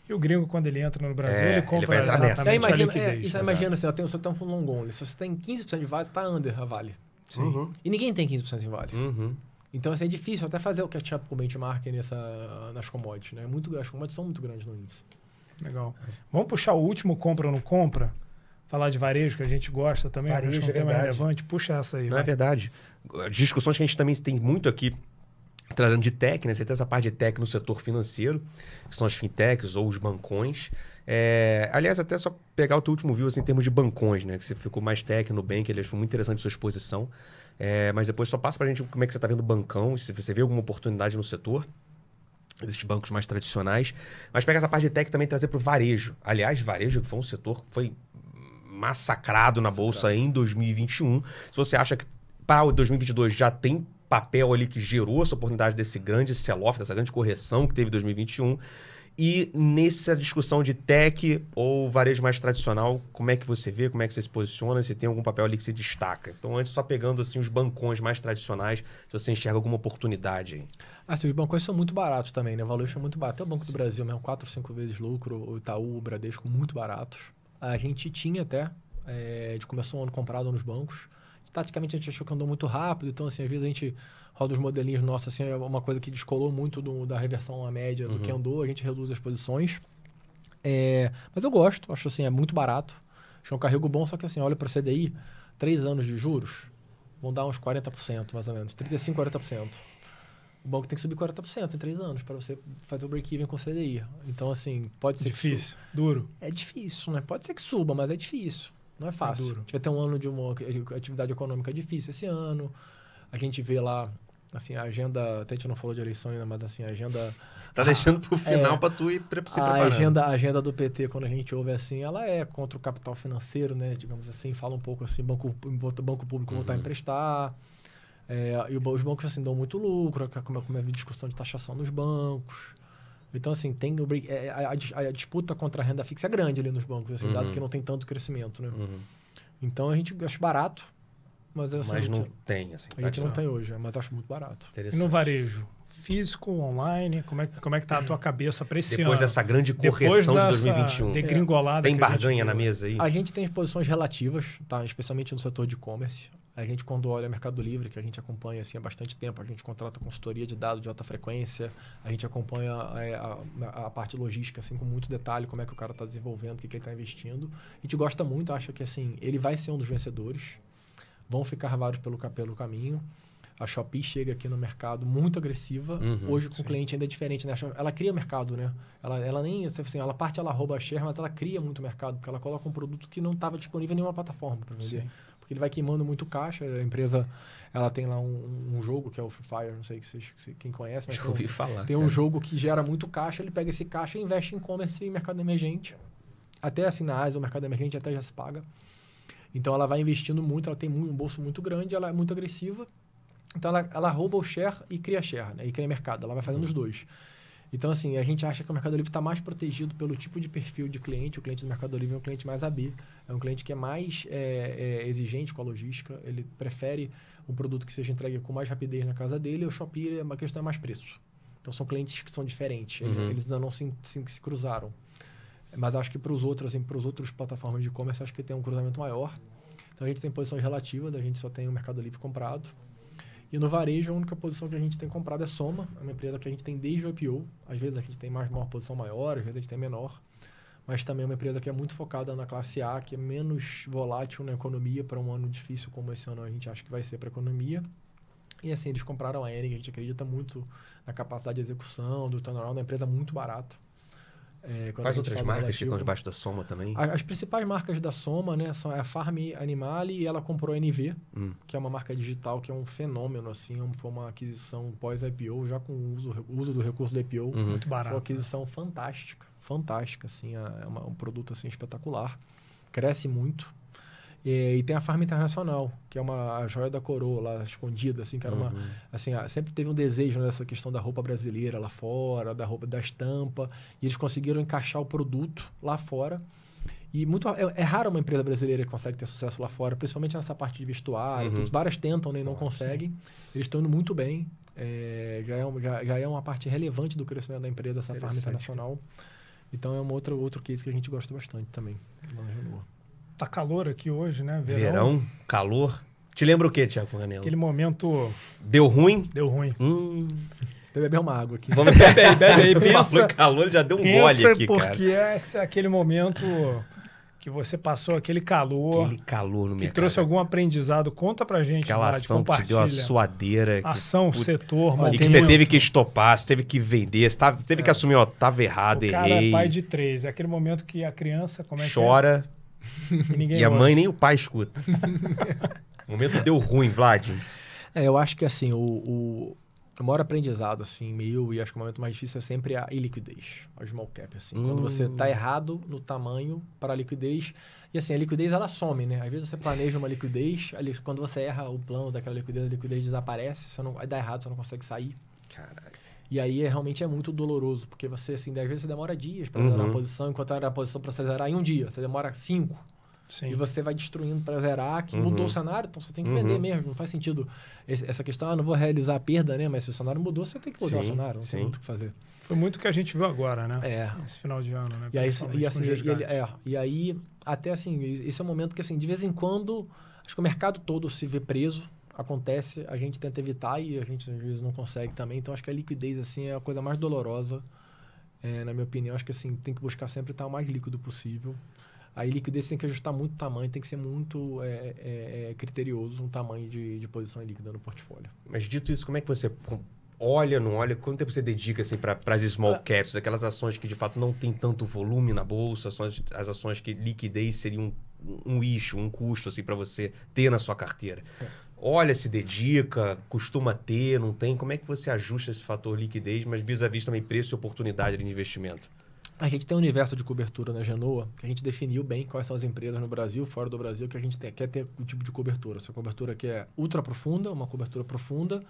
E o gringo, quando ele entra no Brasil, ele compra ele vai exatamente a liquidez. Imagina assim, você tem um fundo long only, se você tem 15% de Vale, você está under a Vale. E ninguém tem 15% em Vale. Então, assim, é difícil até fazer o catch-up com o benchmark nas commodities, né? As commodities são muito grandes no índice. Legal. Vamos puxar o último compra ou não compra? Falar de varejo, que a gente gosta também. Varejo, acho que é um tema relevante. Puxa essa aí. Não, é verdade. Discussões que a gente também tem muito aqui, trazendo de tech, né? Você tem essa parte de tech no setor financeiro, que são as fintechs ou os bancões. Aliás, até só pegar o teu último view assim, em termos de bancões, né? Que você ficou mais tech no Nubank, ele achou muito interessante a sua exposição. Mas depois só passa pra gente como é que você está vendo o bancão, se você vê alguma oportunidade no setor, desses bancos mais tradicionais. Mas pega essa parte de tech também e trazer para o varejo. Aliás, varejo que foi um setor que foi massacrado na Bolsa em 2021. Se você acha que para 2022 já tem papel ali que gerou essa oportunidade desse grande sell-off, dessa grande correção que teve em 2021. E nessa discussão de tech ou varejo mais tradicional, como é que você vê, como é que você se posiciona, se tem algum papel ali que se destaca? Então, antes, só pegando assim, os bancões mais tradicionais, se você enxerga alguma oportunidade aí. Sim, os bancões são muito baratos também, né? O valuation é muito barato. Até o Banco do Brasil mesmo, 4 ou 5 vezes lucro, o Itaú, o Bradesco, muito baratos. A gente tinha até, a gente começou um ano comprado nos bancos. Taticamente, a gente achou que andou muito rápido, então, assim, às vezes a gente roda os modelinhos nossos, assim, é uma coisa que descolou muito da reversão à média do que andou, a gente reduz as posições. Mas eu gosto, acho assim, é muito barato. Acho que é um carrego bom, só que assim, olha para o CDI, 3 anos de juros, vão dar uns 40%, mais ou menos, 35%, 40%. O banco tem que subir 40% em 3 anos para você fazer o break-even com o CDI. Então, assim, pode ser difícil, duro. É difícil, né? Pode ser que suba, mas é difícil. Não é fácil. A gente vai ter um ano de uma atividade econômica difícil esse ano. A gente vê lá, assim, a agenda... Até a gente não falou de eleição ainda, mas assim, a agenda... Tá deixando pro final para tu ir se preparando. A agenda do PT, quando a gente ouve assim, ela é contra o capital financeiro, né? Digamos assim, fala um pouco assim, banco público voltar a emprestar. E os bancos, assim, dão muito lucro, como é a discussão de taxação nos bancos. Então, assim, tem a disputa contra a renda fixa é grande ali nos bancos, assim, dado que não tem tanto crescimento, né? Então, a gente acha barato, mas assim, mas não tem, assim. A gente não tem hoje, mas acho muito barato. E no varejo? Físico, online, como é que tá a tua cabeça para esse ano? Depois dessa grande correção de 2021. Degringolada. Tem barganha na mesa aí? A gente tem posições relativas, tá? Especialmente no setor de e-commerce. A gente, quando olha Mercado Livre, que a gente acompanha assim, há bastante tempo, a gente contrata consultoria de dados de alta frequência, a gente acompanha a parte logística assim, com muito detalhe, como é que o cara está desenvolvendo, o que ele está investindo. A gente gosta muito, acha que assim, ele vai ser um dos vencedores, vão ficar vários pelo caminho. A Shopee chega aqui no mercado muito agressiva. Hoje, com o cliente ainda é diferente, né? Ela cria mercado, né? Ela nem, assim, ela rouba a share, mas ela cria muito mercado, porque ela coloca um produto que não estava disponível em nenhuma plataforma para vender. Sim. Porque ele vai queimando muito caixa. A empresa, ela tem lá um jogo, que é o Free Fire, não sei quem conhece, mas já ouvi falar. Tem um jogo que gera muito caixa, ele pega esse caixa e investe em e-commerce e mercado emergente. Até assim, na Ásia, o mercado emergente até já se paga. Então, ela vai investindo muito, ela tem um bolso muito grande, ela é muito agressiva. Então, ela rouba o share e cria share, né? E cria mercado. Ela vai fazendo os dois. Então, assim, a gente acha que o Mercado Livre está mais protegido pelo tipo de perfil de cliente. O cliente do Mercado Livre é um cliente mais AB. É um cliente que é mais exigente com a logística. Ele prefere um produto que seja entregue com mais rapidez na casa dele. E o Shopee, uma questão é mais preço. Então, são clientes que são diferentes. Eles ainda não se cruzaram. Mas acho que para os outros, assim, para os outros plataformas de e-commerce, acho que tem um cruzamento maior. Então, a gente tem posições relativas. A gente só tem o Mercado Livre comprado. E no varejo, a única posição que a gente tem comprado é Soma. É uma empresa que a gente tem desde o IPO. Às vezes a gente tem uma posição maior, às vezes a gente tem menor. Mas também é uma empresa que é muito focada na classe A, que é menos volátil na economia para um ano difícil como esse ano a gente acha que vai ser para a economia. E assim, eles compraram a Hering, a gente acredita muito na capacidade de execução, do turnaround, é uma empresa muito barata. Quais outras marcas que estão debaixo da Soma também? As principais marcas da Soma, né, são a Farm Animale, e ela comprou a NV, que é uma marca digital que é um fenômeno, assim, foi uma aquisição pós-IPO, já com o uso do recurso do IPO. Muito barato. Foi uma aquisição fantástica, assim, é um produto assim, espetacular, cresce muito. E tem a Farm Internacional, que é a joia da coroa lá, escondida, assim, que era uma... Assim, sempre teve um desejo nessa questão da roupa brasileira lá fora, da roupa da estampa, e eles conseguiram encaixar o produto lá fora. E é raro uma empresa brasileira que consegue ter sucesso lá fora, principalmente nessa parte de vestuário. Várias tentam, né, e não conseguem. Eles estão indo muito bem. Já é uma parte relevante do crescimento da empresa, essa Farm Internacional. Então, é outro case que a gente gosta bastante também. Tá calor aqui hoje, né? Verão, calor. Te lembra o quê, Thiago Ranello? Aquele momento... Deu ruim? Deu ruim. Vou beber uma água aqui. Bebe aí, pensa. Falou calor, já deu um gole aqui, cara. Porque esse é aquele momento que você passou aquele calor. Aquele calor no mercado. Que trouxe algum aprendizado. Conta pra gente. Aquela ação que te deu a suadeira. Ação, setor. E que você teve que estopar, você teve que vender, você teve que assumir, ó, tava errado, errei. O cara é pai de 3. É aquele momento que a criança chora. E a mãe nem o pai escuta. O momento deu ruim, Vlad. Eu acho que assim, o maior aprendizado, assim, meu, e acho que o momento mais difícil é sempre a iliquidez, a small cap, assim. Quando você tá errado no tamanho para a liquidez, e assim, a liquidez, ela some, né? Às vezes você planeja uma liquidez, quando você erra o plano daquela liquidez, a liquidez desaparece, você não, vai dar errado, você não consegue sair. Caralho. E aí, realmente, é muito doloroso, porque você, assim, às vezes você demora dias para zerar uma posição, enquanto era a posição para você zerar em um dia, você demora 5. Sim. E você vai destruindo para zerar, que mudou o cenário, então você tem que vender mesmo. Não faz sentido essa questão, não vou realizar a perda, né? Mas se o cenário mudou, você tem que mudar o cenário, não tem muito o que fazer. Foi muito o que a gente viu agora, né? Esse final de ano, né? E aí, até assim, esse é um momento que, assim, de vez em quando, acho que o mercado todo se vê preso, acontece, a gente tenta evitar e a gente às vezes não consegue também. Então, acho que a liquidez, assim, é a coisa mais dolorosa, na minha opinião. Acho que, assim, tem que buscar sempre estar o mais líquido possível. Aí, liquidez tem que ajustar muito o tamanho, tem que ser muito criterioso um tamanho de posição líquida no portfólio. Mas dito isso, como é que você olha, não olha? Quanto tempo você dedica assim, para as small caps, aquelas ações que de fato não tem tanto volume na bolsa, as ações que liquidez seria um issue, um custo assim, para você ter na sua carteira? Olha, se dedica, costuma ter, não tem? Como é que você ajusta esse fator liquidez, mas vis-à-vis também preço e oportunidade de investimento? A gente tem um universo de cobertura na Genoa, que a gente definiu bem quais são as empresas no Brasil, fora do Brasil, que a gente quer ter o tipo de cobertura. Essa cobertura que é ultra profunda, uma cobertura profunda,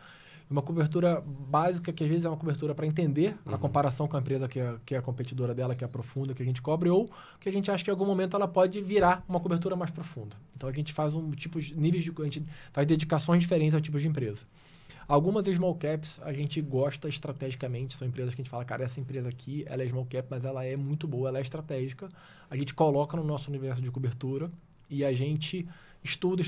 uma cobertura básica, que às vezes é uma cobertura para entender a comparação com a empresa que é a competidora dela, que é a profunda, que a gente cobre, ou que a gente acha que em algum momento ela pode virar uma cobertura mais profunda. Então a gente faz a gente faz dedicações diferentes ao tipo de empresa. Algumas small caps a gente gosta estrategicamente, são empresas que a gente fala, cara, essa empresa aqui, ela é small cap, mas ela é muito boa, ela é estratégica. A gente coloca no nosso universo de cobertura e a gente estuda,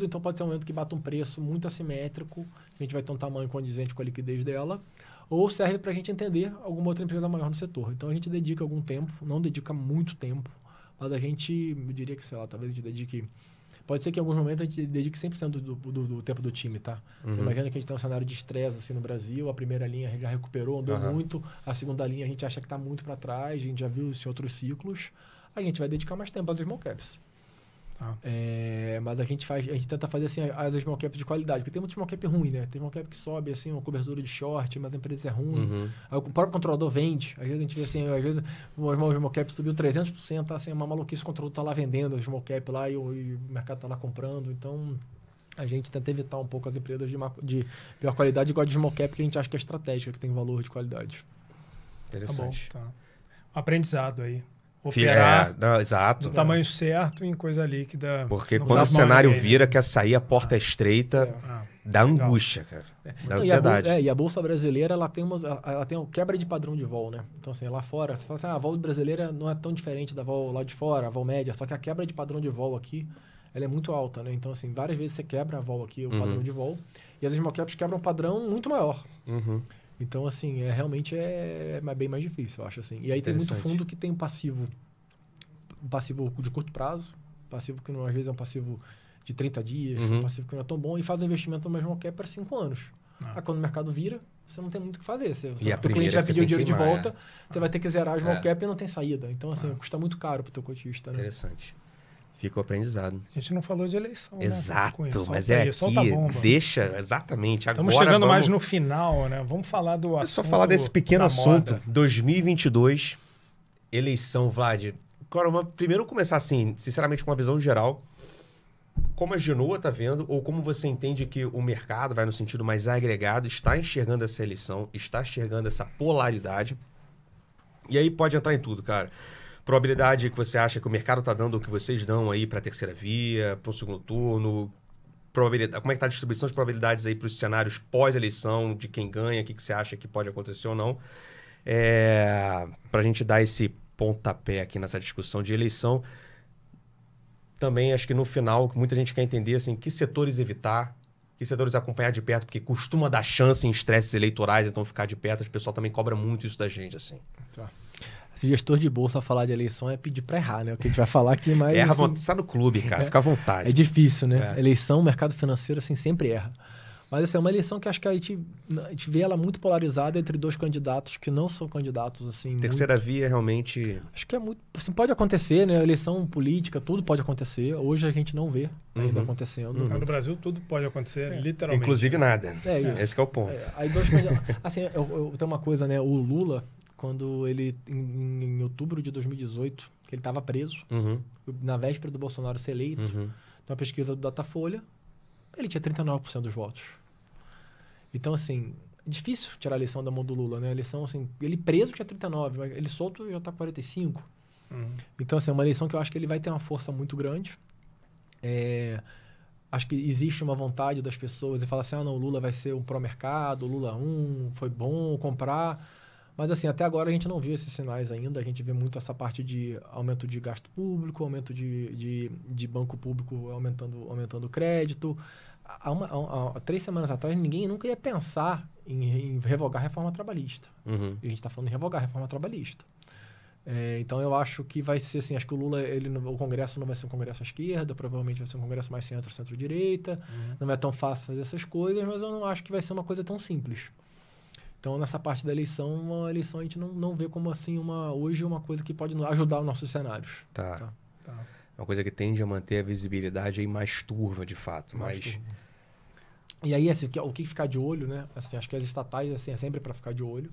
então pode ser um momento que bata um preço muito assimétrico, a gente vai ter um tamanho condizente com a liquidez dela, ou serve para a gente entender alguma outra empresa maior no setor. Então a gente dedica algum tempo, não dedica muito tempo, mas a gente, eu diria que, sei lá, talvez a gente dedique... Pode ser que em alguns momentos a gente dedique 100% do tempo do time, tá? Você imagina que a gente tem um cenário de estresse assim no Brasil, a primeira linha a gente já recuperou, andou muito, a segunda linha a gente acha que está muito para trás, a gente já viu isso em outros ciclos, a gente vai dedicar mais tempo às small caps. Mas a gente tenta fazer assim, as small caps de qualidade, porque tem muito small cap ruim, né? Tem small cap que sobe assim, uma cobertura de short, mas a empresa é ruim. Aí o próprio controlador vende. Às vezes a gente vê assim, às vezes o small cap subiu 300%, tá assim, uma maluquice, o controlador tá lá vendendo a small cap lá e o mercado tá lá comprando. Então a gente tenta evitar um pouco as empresas de pior qualidade, igual a de small cap, que a gente acha que é estratégica, que tem valor de qualidade. Interessante. Tá bom, tá. Aprendizado aí. Operar exato. no tamanho certo em coisa líquida. Porque quando o cenário vira, quer sair, a porta é estreita, dá angústia, cara. Dá ansiedade. E a Bolsa Brasileira, ela tem uma quebra de padrão de vol, né? Então, assim, lá fora, você fala assim, a vol brasileira não é tão diferente da vol lá de fora, a vol média, só que a quebra de padrão de vol aqui, ela é muito alta, né? Então, assim, várias vezes você quebra a vol aqui, o padrão de vol, e as small caps quebram um padrão muito maior. Então, assim, realmente é bem mais difícil, eu acho, assim. E aí tem muito fundo que tem um passivo de curto prazo, passivo que não, às vezes é um passivo de 30 dias, um passivo que não é tão bom, e faz um investimento no mesmo cap para 5 anos. Aí quando o mercado vira, você não tem muito o que fazer. O cliente vai pedir o dinheiro de volta, você vai ter que zerar a small cap e não tem saída. Então, assim, custa muito caro para o teu cotista. Né? Interessante. Fica o aprendizado. A gente não falou de eleição, exato, né? mas é aqui, deixa, exatamente. Estamos chegando mais no final, né? Vamos falar do assunto. É só falar desse pequeno assunto. Moda. 2022, eleição, Vlad. Agora, primeiro começar assim, sinceramente, com uma visão geral. Como a Genoa está vendo, ou como você entende que o mercado, vai no sentido mais agregado, está enxergando essa eleição, está enxergando essa polaridade. E aí pode entrar em tudo, cara. Probabilidade que você acha que o mercado está dando, o que vocês dão aí para a terceira via, para o segundo turno. Probabilidade, como é que está a distribuição de probabilidades aí para os cenários pós-eleição, de quem ganha, o que você acha que pode acontecer ou não. Para a gente dar esse pontapé aqui nessa discussão de eleição. Também acho que no final, muita gente quer entender assim, que setores evitar, que setores acompanhar de perto, porque costuma dar chance em estresses eleitorais, então ficar de perto, o pessoal também cobra muito isso da gente. Assim. Tá. Se gestor de bolsa falar de eleição é pedir para errar, né? O que a gente vai falar aqui, mas... Erra, sai no clube, cara, fica à vontade. É difícil, né? Eleição, mercado financeiro, assim, sempre erra. Mas assim, é uma eleição que acho que a gente vê ela muito polarizada entre dois candidatos que não são candidatos assim. Terceira via realmente... Acho que é muito... Assim, pode acontecer, né? Eleição política, tudo pode acontecer. Hoje a gente não vê ainda acontecendo. No Brasil tudo pode acontecer, literalmente. Inclusive nada. É isso. Esse que é o ponto. Aí dois candidatos... Assim, eu tenho uma coisa, né? O Lula, quando ele, em outubro de 2018, que ele estava preso, na véspera do Bolsonaro ser eleito, então a pesquisa do Datafolha, ele tinha 39% dos votos. Então, assim, é difícil tirar a eleição da mão do Lula, né? A eleição, assim, ele preso tinha 39, mas ele solto já está 45. Então, assim, é uma eleição que eu acho que ele vai ter uma força muito grande. Acho que existe uma vontade das pessoas e falar assim, não, o Lula vai ser um pró-mercado, o Lula foi bom comprar. Mas, assim, até agora a gente não viu esses sinais ainda. A gente vê muito essa parte de aumento de gasto público, aumento de banco público aumentando o crédito. Há 3 semanas atrás, ninguém nunca ia pensar em revogar a reforma trabalhista. E a gente está falando em revogar a reforma trabalhista. Então, eu acho que vai ser assim, acho que o Lula, o Congresso não vai ser um Congresso à esquerda, provavelmente vai ser um Congresso mais centro-direita. Não é tão fácil fazer essas coisas, mas eu não acho que vai ser uma coisa tão simples. Então, nessa parte da eleição, a gente não vê como assim hoje uma coisa que pode ajudar os nossos cenários. Tá. Uma coisa que tende a manter a visibilidade aí mais turva, de fato. E aí, assim, o que ficar de olho, né? Assim, acho que as estatais, assim, é sempre para ficar de olho.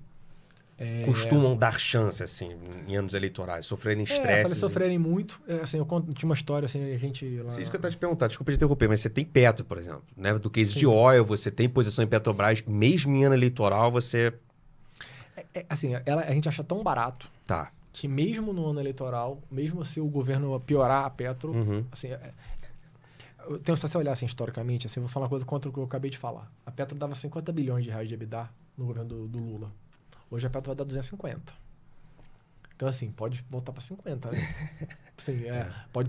Costumam dar chance, assim, em anos eleitorais, sofrerem estresse. Sofrerem muito. Assim, tinha uma história, assim, a gente... Lá... Isso que eu estava te perguntando, desculpa te interromper, mas você tem Petro, por exemplo, né? Do case de oil, você tem posição em Petrobras, mesmo em ano eleitoral, você... Assim, a gente acha tão barato que mesmo no ano eleitoral, mesmo se o governo piorar a Petro, assim... Se você olhar assim, historicamente, assim, vou falar uma coisa contra o que eu acabei de falar. A Petro dava 50 bilhões de reais de EBITDA no governo do Lula. Hoje a Petro vai dar 250. Então, assim, pode voltar para 50, né? Assim,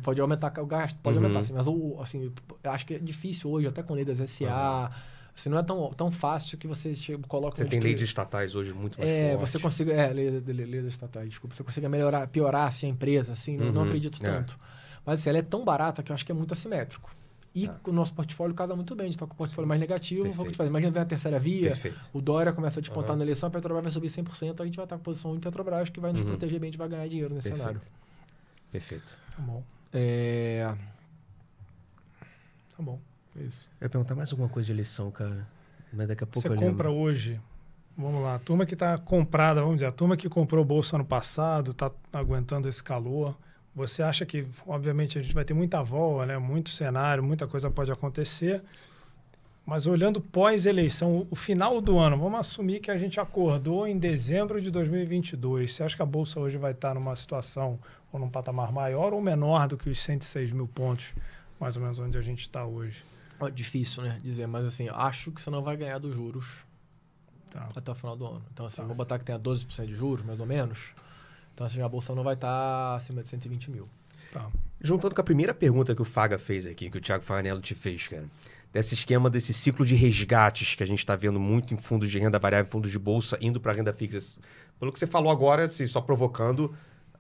pode aumentar o gasto, pode aumentar, assim, mas assim, eu acho que é difícil hoje, até com lei das SA, assim, não é tão fácil que você coloca... Você tem lei de estatais hoje muito mais forte. Você consiga... lei das estatais, desculpa. Você consiga piorar, assim, a empresa, assim, não acredito tanto. Mas, assim, ela é tão barata que eu acho que é muito assimétrico. E o nosso portfólio casa muito bem. A gente está com o portfólio mais negativo. Imagina ver a terceira via, o Dória começa a despontar na eleição, a Petrobras vai subir 100%, a gente vai estar com posição em Petrobras, que vai nos proteger bem, a gente vai ganhar dinheiro nesse cenário. Perfeito. Tá bom. Tá bom. Isso. Eu ia perguntar mais alguma coisa de eleição, cara. Mas daqui a pouco Você compra hoje... Vamos lá, a turma que está comprada, vamos dizer, a turma que comprou o bolso ano passado, está aguentando esse calor... Você acha que, obviamente, a gente vai ter muita avó, né? Muito cenário, muita coisa pode acontecer. Mas olhando pós-eleição, o final do ano, vamos assumir que a gente acordou em dezembro de 2022. Você acha que a Bolsa hoje vai estar numa situação ou num patamar maior ou menor do que os 106 mil pontos, mais ou menos onde a gente está hoje? Difícil, né? Dizer, mas assim, acho que você não vai ganhar dos juros até o final do ano. Então, assim, vou botar que tenha 12% de juros, mais ou menos. Então, assim, a Bolsa não vai estar acima de 120 mil. Juntando com a primeira pergunta que o Faga fez aqui, que o Thiago Faganello te fez, cara. Desse esquema, desse ciclo de resgates que a gente está vendo muito em fundos de renda variável, fundos de bolsa, indo para renda fixa. Pelo que você falou agora, assim, só provocando,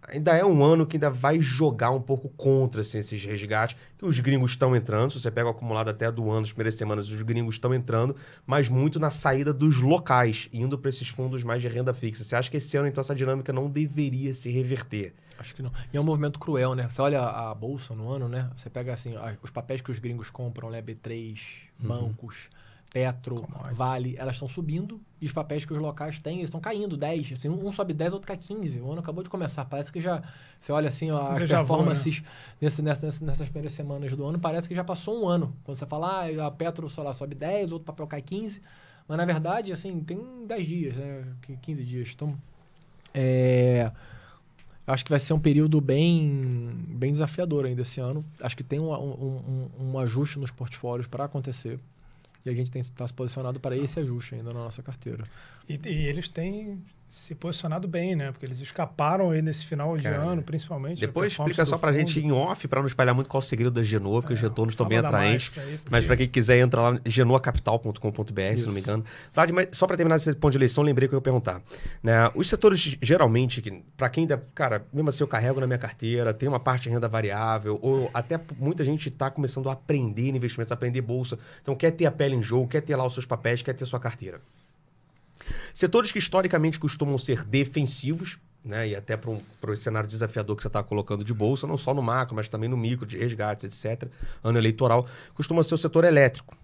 ainda é um ano que ainda vai jogar um pouco contra assim, esses resgates, que os gringos estão entrando. Se você pega o acumulado até do ano, as primeiras semanas, os gringos estão entrando, mas muito na saída dos locais, indo para esses fundos mais de renda fixa. Você acha que esse ano, então, essa dinâmica não deveria se reverter? Acho que não. E é um movimento cruel, né? Você olha a Bolsa no ano, né? Você pega, assim, os papéis que os gringos compram, né? B3, bancos... Petro, Vale, elas estão subindo e os papéis que os locais têm, eles estão caindo 10. Assim, um sobe 10, outro cai 15. O ano acabou de começar. Parece que já... Você olha assim, as performances nessas primeiras semanas do ano, parece que já passou um ano. Quando você fala, a Petro, sei lá, sobe 10, outro papel cai 15. Mas, na verdade, assim, tem 10 dias, né? 15 dias. Então, acho que vai ser um período bem desafiador ainda esse ano. Acho que tem um ajuste nos portfólios para acontecer. E a gente está se posicionado para esse ajuste ainda na nossa carteira. E eles têm se posicionado bem, né? Porque eles escaparam aí nesse final de ano, principalmente. Depois explica só pra gente em off, pra não espalhar muito qual o segredo da Genoa, porque os retornos estão bem atraentes. Mas pra quem quiser, entra lá genoacapital.com.br, se não me engano. Vlad, mas só pra terminar esse ponto de eleição, lembrei que eu ia perguntar. Né? Os setores, geralmente, pra quem ainda, cara, mesmo assim eu carrego na minha carteira, tem uma parte de renda variável, ou até muita gente tá começando a aprender investimentos, a aprender bolsa. Então quer ter a pele em jogo, quer ter lá os seus papéis, quer ter a sua carteira. Setores que historicamente costumam ser defensivos, né, e até para esse cenário desafiador que você está colocando de bolsa, não só no macro, mas também no micro, de resgates, etc., ano eleitoral, costuma ser o setor elétrico.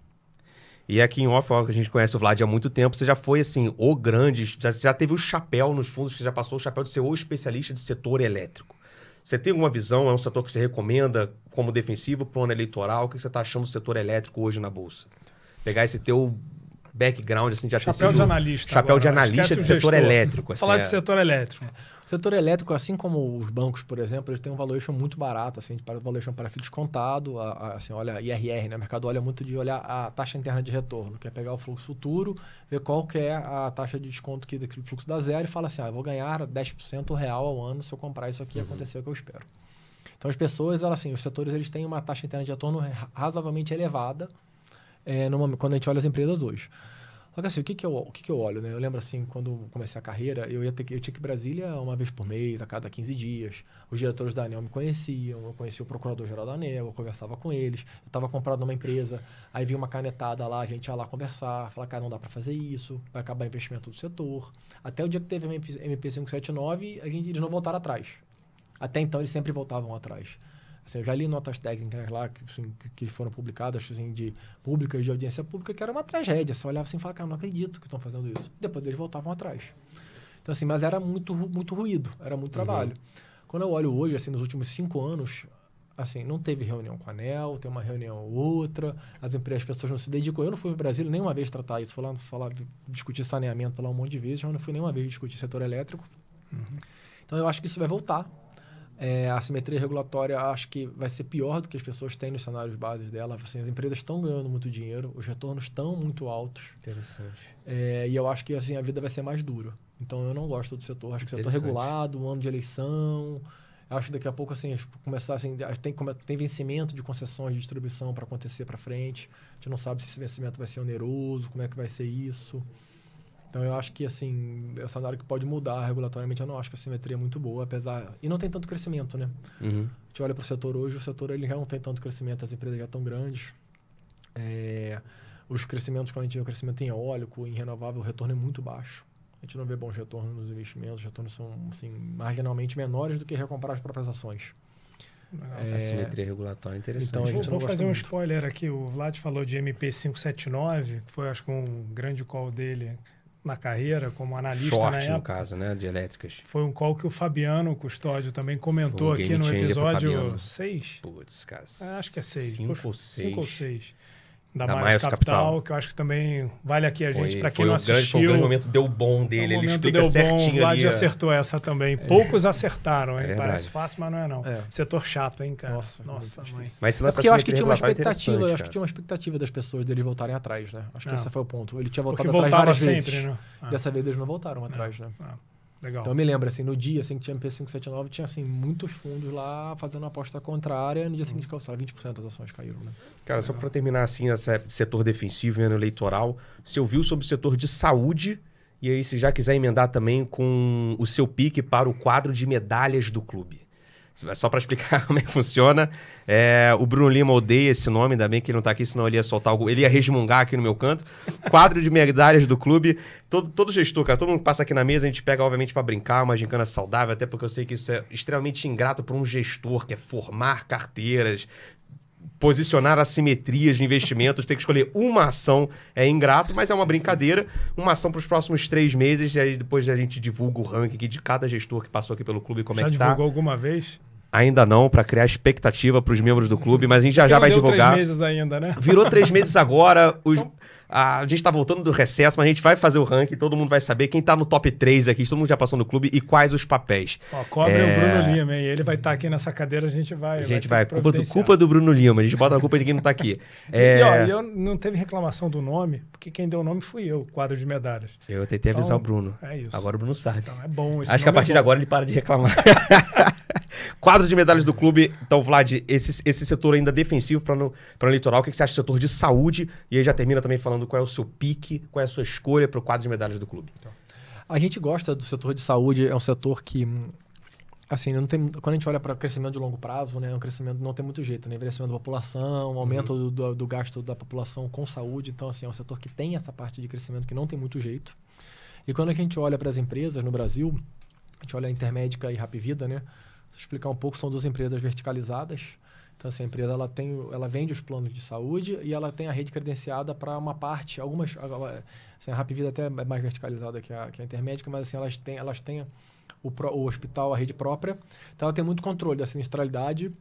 E aqui em off, que a gente conhece o Vlad há muito tempo, você já foi assim, o grande, já teve o chapéu nos fundos, que já passou o chapéu de ser o especialista de setor elétrico. Você tem alguma visão? É um setor que você recomenda como defensivo para o ano eleitoral? O que você está achando do setor elétrico hoje na bolsa? Pegar esse teu background, assim, já chapéu de analista. Chapéu agora, de analista de setor elétrico. Assim, falar de setor elétrico. O setor elétrico, assim como os bancos, por exemplo, eles têm um valuation muito barato, assim, o valuation parece descontado, assim, olha, IRR, né? O mercado olha muito de olhar a taxa interna de retorno, que é pegar o fluxo futuro, ver qual que é a taxa de desconto que daquele fluxo dá zero e fala assim, eu vou ganhar 10% real ao ano se eu comprar isso aqui e acontecer o que eu espero. Então, as pessoas, elas, assim, os setores, eles têm uma taxa interna de retorno razoavelmente elevada, quando a gente olha as empresas hoje. Só que assim, o que eu olho, né? Eu lembro assim, quando comecei a carreira, eu tinha que ir em Brasília uma vez por mês, a cada 15 dias. Os diretores da ANEEL me conheciam, eu conhecia o procurador-geral da ANEEL, eu conversava com eles. Eu estava comprado numa empresa, aí vinha uma canetada lá, a gente ia lá conversar, falar, cara, não dá para fazer isso, vai acabar o investimento do setor. Até o dia que teve a MP 579, eles não voltaram atrás. Até então, eles sempre voltavam atrás. Assim, eu já li notas técnicas lá que foram publicadas, assim, públicas de audiência pública, que era uma tragédia. Você olhava assim e falava, cara, não acredito que estão fazendo isso. Depois eles voltavam atrás. Então, assim, mas era muito ruído, era muito trabalho. Quando eu olho hoje, assim, nos últimos 5 anos, assim, não teve reunião com a ANEEL, tem uma reunião ou outra, as pessoas não se dedicam. Eu não fui para o Brasil nenhuma vez tratar isso, fui lá discutir saneamento lá um monte de vezes, mas não fui nenhuma vez discutir setor elétrico. Então, eu acho que isso vai voltar. A assimetria regulatória acho que vai ser pior do que as pessoas têm nos cenários bases dela. Assim, as empresas estão ganhando muito dinheiro, os retornos estão muito altos. Interessante. E eu acho que assim, a vida vai ser mais dura. Então eu não gosto do setor. Acho que o setor regulado, um ano de eleição. Acho que daqui a pouco assim, começar assim, tem vencimento de concessões de distribuição para acontecer para frente. A gente não sabe se esse vencimento vai ser oneroso, como é que vai ser isso. Então, eu acho que, assim, é um cenário que pode mudar regulatoriamente. Eu não acho que a simetria é muito boa, apesar... E não tem tanto crescimento, né? A gente olha para o setor hoje, o setor ele já não tem tanto crescimento, as empresas já estão grandes. Os crescimentos, quando a gente vê o crescimento em eólico, em renovável, o retorno é muito baixo. A gente não vê bons retornos nos investimentos, os retornos são, assim, marginalmente menores do que recomprar as próprias ações. Assimetria regulatória interessante. Então, vou fazer um spoiler aqui. O Vlad falou de MP 579, que foi, acho que, um grande call dele na carreira, como analista Short, na época. no caso, né? De elétricas. Foi um call que o Fabiano Custódio também comentou aqui no episódio 6. Putz, cara. Acho que é 6. 5 ou 6. Da Maius Capital, que eu acho que também vale aqui a gente, para quem não assistiu. Foi o grande momento, deu bom dele, ele explica certinho ali. O Vlad acertou essa também. Poucos acertaram, hein? Parece fácil, mas não é não. Setor chato, hein, cara? Nossa mãe. Mas porque eu acho que tinha uma expectativa, tinha uma expectativa das pessoas dele voltarem atrás, né? Acho que esse foi o ponto. Ele tinha voltado atrás várias vezes. Né? Dessa vez eles não voltaram atrás, né? Legal. Então eu me lembro, assim, no dia assim, que tinha MP 579, tinha assim, muitos fundos lá fazendo uma aposta contrária, no dia seguinte, 20% das ações caíram, né? Cara, só para terminar assim, esse setor defensivo e ano eleitoral, você ouviu sobre o setor de saúde, e aí se já quiser emendar também com o seu pique para o quadro de medalhas do clube. Só para explicar como é que funciona, o Bruno Lima odeia esse nome, ainda bem que ele não está aqui, senão ele ia soltar algo, ele ia resmungar aqui no meu canto. Quadro de medalhas do clube, todo gestor, cara, todo mundo que passa aqui na mesa, a gente pega, obviamente, para brincar, uma gincana saudável, até porque eu sei que isso é extremamente ingrato para um gestor, que é formar carteiras, posicionar assimetrias de investimentos, ter que escolher uma ação é ingrato, mas é uma brincadeira, uma ação para os próximos 3 meses, e aí depois a gente divulga o ranking aqui de cada gestor que passou aqui pelo clube, como é que tá. Já divulgou alguma vez? Ainda não, para criar expectativa para os membros do clube, mas a gente já vai divulgar. 3 meses ainda, né? Virou 3 meses agora. A gente tá voltando do recesso, mas a gente vai fazer o ranking, todo mundo vai saber quem tá no top 3 aqui, todo mundo já passou no clube e quais os papéis. Ó, cobre o Bruno Lima, hein? Ele vai estar aqui nessa cadeira, a gente vai. Culpa do Bruno Lima, a gente bota a culpa de quem não tá aqui. E eu não teve reclamação do nome, porque quem deu o nome fui eu, quadro de medalhas. Eu tentei avisar o Bruno. É isso. Agora o Bruno sabe. Então é bom. Acho que a partir de agora ele para de reclamar. Quadro de medalhas do clube. Então, Vlad, esse setor ainda defensivo para o Litoral, o que você acha do setor de saúde? E aí já termina também falando qual é o seu pique, qual é a sua escolha para o quadro de medalhas do clube. A gente gosta do setor de saúde, é um setor que, assim, não tem, quando a gente olha para o crescimento de longo prazo, né, é um crescimento não tem muito jeito, né? Envelhecimento da população, aumento do gasto da população com saúde. Então, assim, é um setor que tem essa parte de crescimento que não tem muito jeito. E quando a gente olha para as empresas no Brasil, a gente olha a Intermédica e Rapvida, né? Vou explicar um pouco, são 2 empresas verticalizadas. Então, assim, a empresa ela vende os planos de saúde e ela tem a rede credenciada para uma parte, algumas... Assim, a Rapvida até é mais verticalizada que a Intermédica, mas assim, elas têm o hospital, a rede própria. Então, ela tem muito controle da sinistralidade,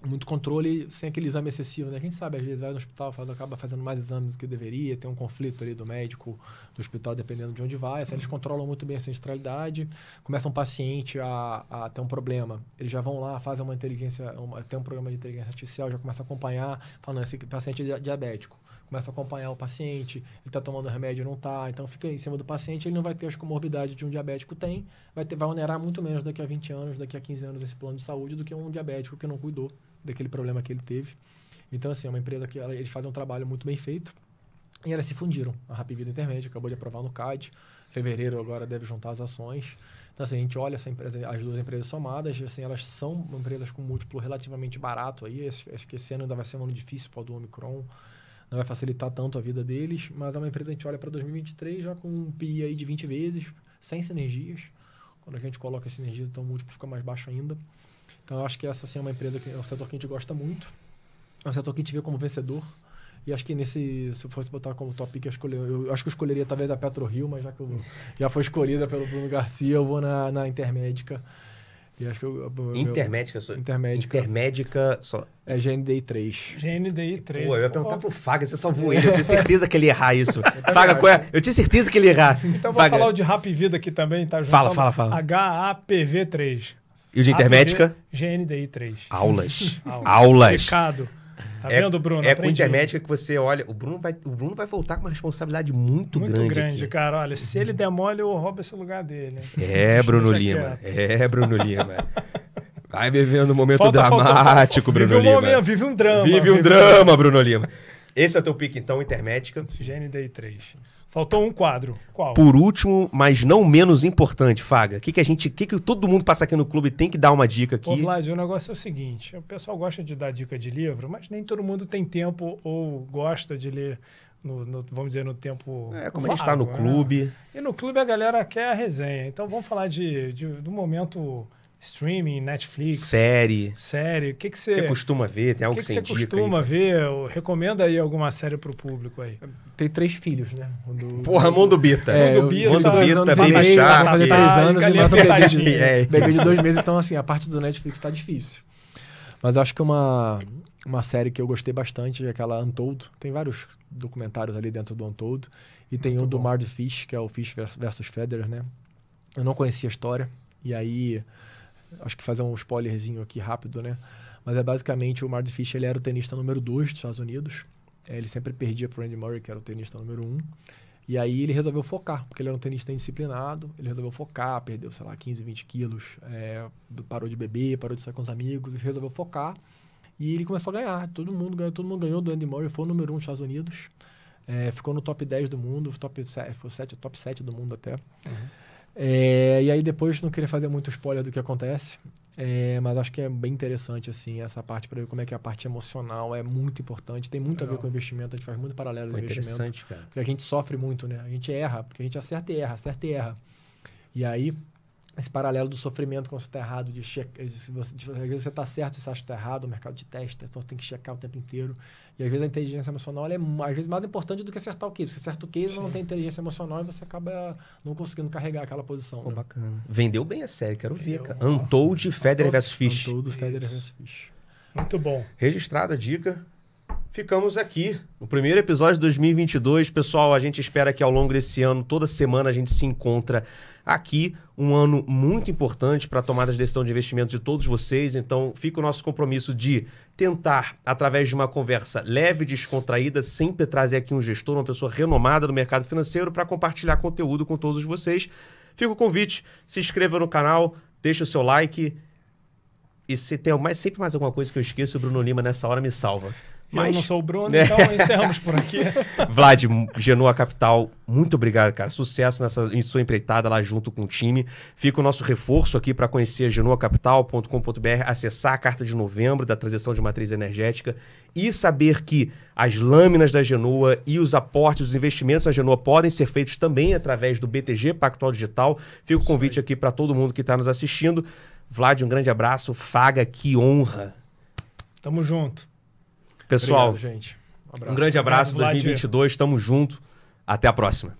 muito controle sem aquele exame excessivo, né? A gente sabe, às vezes vai no hospital, acaba fazendo mais exames do que deveria, tem um conflito ali do médico, do hospital, dependendo de onde vai. Assim, eles controlam muito bem a sinistralidade. Começa um paciente a ter um problema, eles já vão lá, fazem uma inteligência, tem um programa de inteligência artificial, já começa a acompanhar, falando, esse paciente é diabético. Começa a acompanhar o paciente, ele está tomando remédio, não está, então fica em cima do paciente, ele não vai ter as comorbidades de um diabético tem, vai onerar muito menos daqui a 20 anos, daqui a 15 anos esse plano de saúde do que um diabético que não cuidou daquele problema que ele teve. Então, assim, é uma empresa que eles fazem um trabalho muito bem feito e elas se fundiram. A Rapvida Intermédia acabou de aprovar no CAD, fevereiro agora deve juntar as ações. Então, assim, a gente olha essa empresa, as 2 empresas somadas, assim, elas são empresas com múltiplo relativamente barato aí, acho que esse ano ainda vai ser um ano difícil para o do Omicron, não vai facilitar tanto a vida deles, mas é uma empresa que a gente olha para 2023 já com um PI aí de 20 vezes, sem sinergias. Quando a gente coloca as sinergias, então o múltiplo fica mais baixo ainda. Então, eu acho que essa sim, é uma empresa que é um setor que a gente gosta muito, é um setor que a gente vê como vencedor. E acho que se eu fosse botar como top pick, eu acho que eu escolheria talvez a PetroRio, mas já que já foi escolhida pelo Bruno Garcia, eu vou na Intermédica. E acho que Intermédica só. É GNDI 3. GNDI 3. Pô, eu ia perguntar pro Faga, você salvou ele. Eu tinha certeza que ele ia errar isso. Faga, qual é? Eu tinha certeza que ele ia errar. Então vou falar o de Rapvida aqui também, tá? Fala. HAPV 3. E o de Intermédica? GNDI 3. Aulas. Pecado. Tá vendo, Bruno? É com Intermédica que você olha... O Bruno vai voltar com uma responsabilidade muito grande. Muito grande, cara. Olha, se ele der mole, eu roubo esse lugar dele. Bruno Lima. Bruno Lima. Vai vivendo um momento dramático, Bruno Lima. Vive um drama. Vive um drama, Bruno Lima. Esse é o teu pique, então, Intermédica. GNDI 3. Faltou um quadro. Qual? Por último, mas não menos importante, Faga, o que todo mundo passa aqui no clube tem que dar uma dica aqui? Ô, Vlad, o negócio é o seguinte, o pessoal gosta de dar dica de livro, mas nem todo mundo tem tempo ou gosta de ler, vamos dizer, no tempo como a gente está no clube. Né? E no clube a galera quer a resenha. Então vamos falar do momento... Streaming, Netflix. Série. O que você costuma ver? Tem algo que você indica? O que você costuma ver? Recomenda aí alguma série pro público aí. Tem 3 filhos, né? Mundo Bita. Mundo Bita, Baby Shark. Vai fazer 3 anos e mais um bebê de 2 meses. Então, assim, a parte do Netflix tá difícil. Mas eu acho que uma série que eu gostei bastante é aquela Untold. Tem vários documentários ali dentro do Untold. E tem um do Marty Fish, que é o Fish versus Federer, né? Eu não conhecia a história. E aí... Acho que fazer um spoilerzinho aqui rápido, né? Mas é basicamente o Marty Fish, ele era o tenista número 2 dos Estados Unidos. Ele sempre perdia pro Andy Murray, que era o tenista número 1. E aí ele resolveu focar, porque ele era um tenista indisciplinado. Ele resolveu focar, perdeu, 15, 20 quilos. Parou de beber, parou de sair com os amigos. Ele resolveu focar. E ele começou a ganhar. Todo mundo ganhou do Andy Murray. Foi o número 1 dos Estados Unidos. Ficou no top 10 do mundo. Top 7 do mundo até. Uhum. E aí depois não queria fazer muito spoiler do que acontece, mas acho que é bem interessante assim, essa parte para ver como é que a parte emocional é muito importante, tem muito a ver com o investimento, a gente faz muito paralelo com o investimento, cara. Porque a gente sofre muito, né? A gente erra, porque a gente acerta e erra. E aí esse paralelo do sofrimento quando você está errado, às vezes você está certo, você acha que está errado, o mercado te testa, então você tem que checar o tempo inteiro. E às vezes a inteligência emocional é às vezes mais importante do que acertar o case. Se acerta o case, não tem inteligência emocional e você acaba não conseguindo carregar aquela posição. Pô, bacana. Vendeu bem a série, quero ver, cara. Vendeu. Untold, Federer vs Fish. Untold, Federer vs Fish. Muito bom. Registrada a dica. Ficamos aqui no primeiro episódio de 2022. Pessoal, a gente espera que ao longo desse ano, toda semana, a gente se encontra aqui. Um ano muito importante para a tomada de decisão de investimento de todos vocês. Então, fica o nosso compromisso de tentar, através de uma conversa leve e descontraída, sempre trazer aqui um gestor, uma pessoa renomada do mercado financeiro para compartilhar conteúdo com todos vocês. Fica o convite, se inscreva no canal, deixa o seu like. E se tem sempre mais alguma coisa que eu esqueço, o Bruno Lima nessa hora me salva. Eu não sou o Bruno, então encerramos por aqui. Vlad, Genoa Capital, muito obrigado, cara. Sucesso em sua empreitada lá junto com o time. Fica o nosso reforço aqui para conhecer genoacapital.com.br, acessar a carta de novembro da transição de matriz energética e saber que as lâminas da Genoa e os aportes, os investimentos da Genoa podem ser feitos também através do BTG Pactual Digital. Fica o convite aqui para todo mundo que está nos assistindo. Vlad, um grande abraço. Faga, que honra. Tamo junto. Pessoal, obrigado, gente. Um grande abraço. Obrigado, 2022, tamo junto. Até a próxima.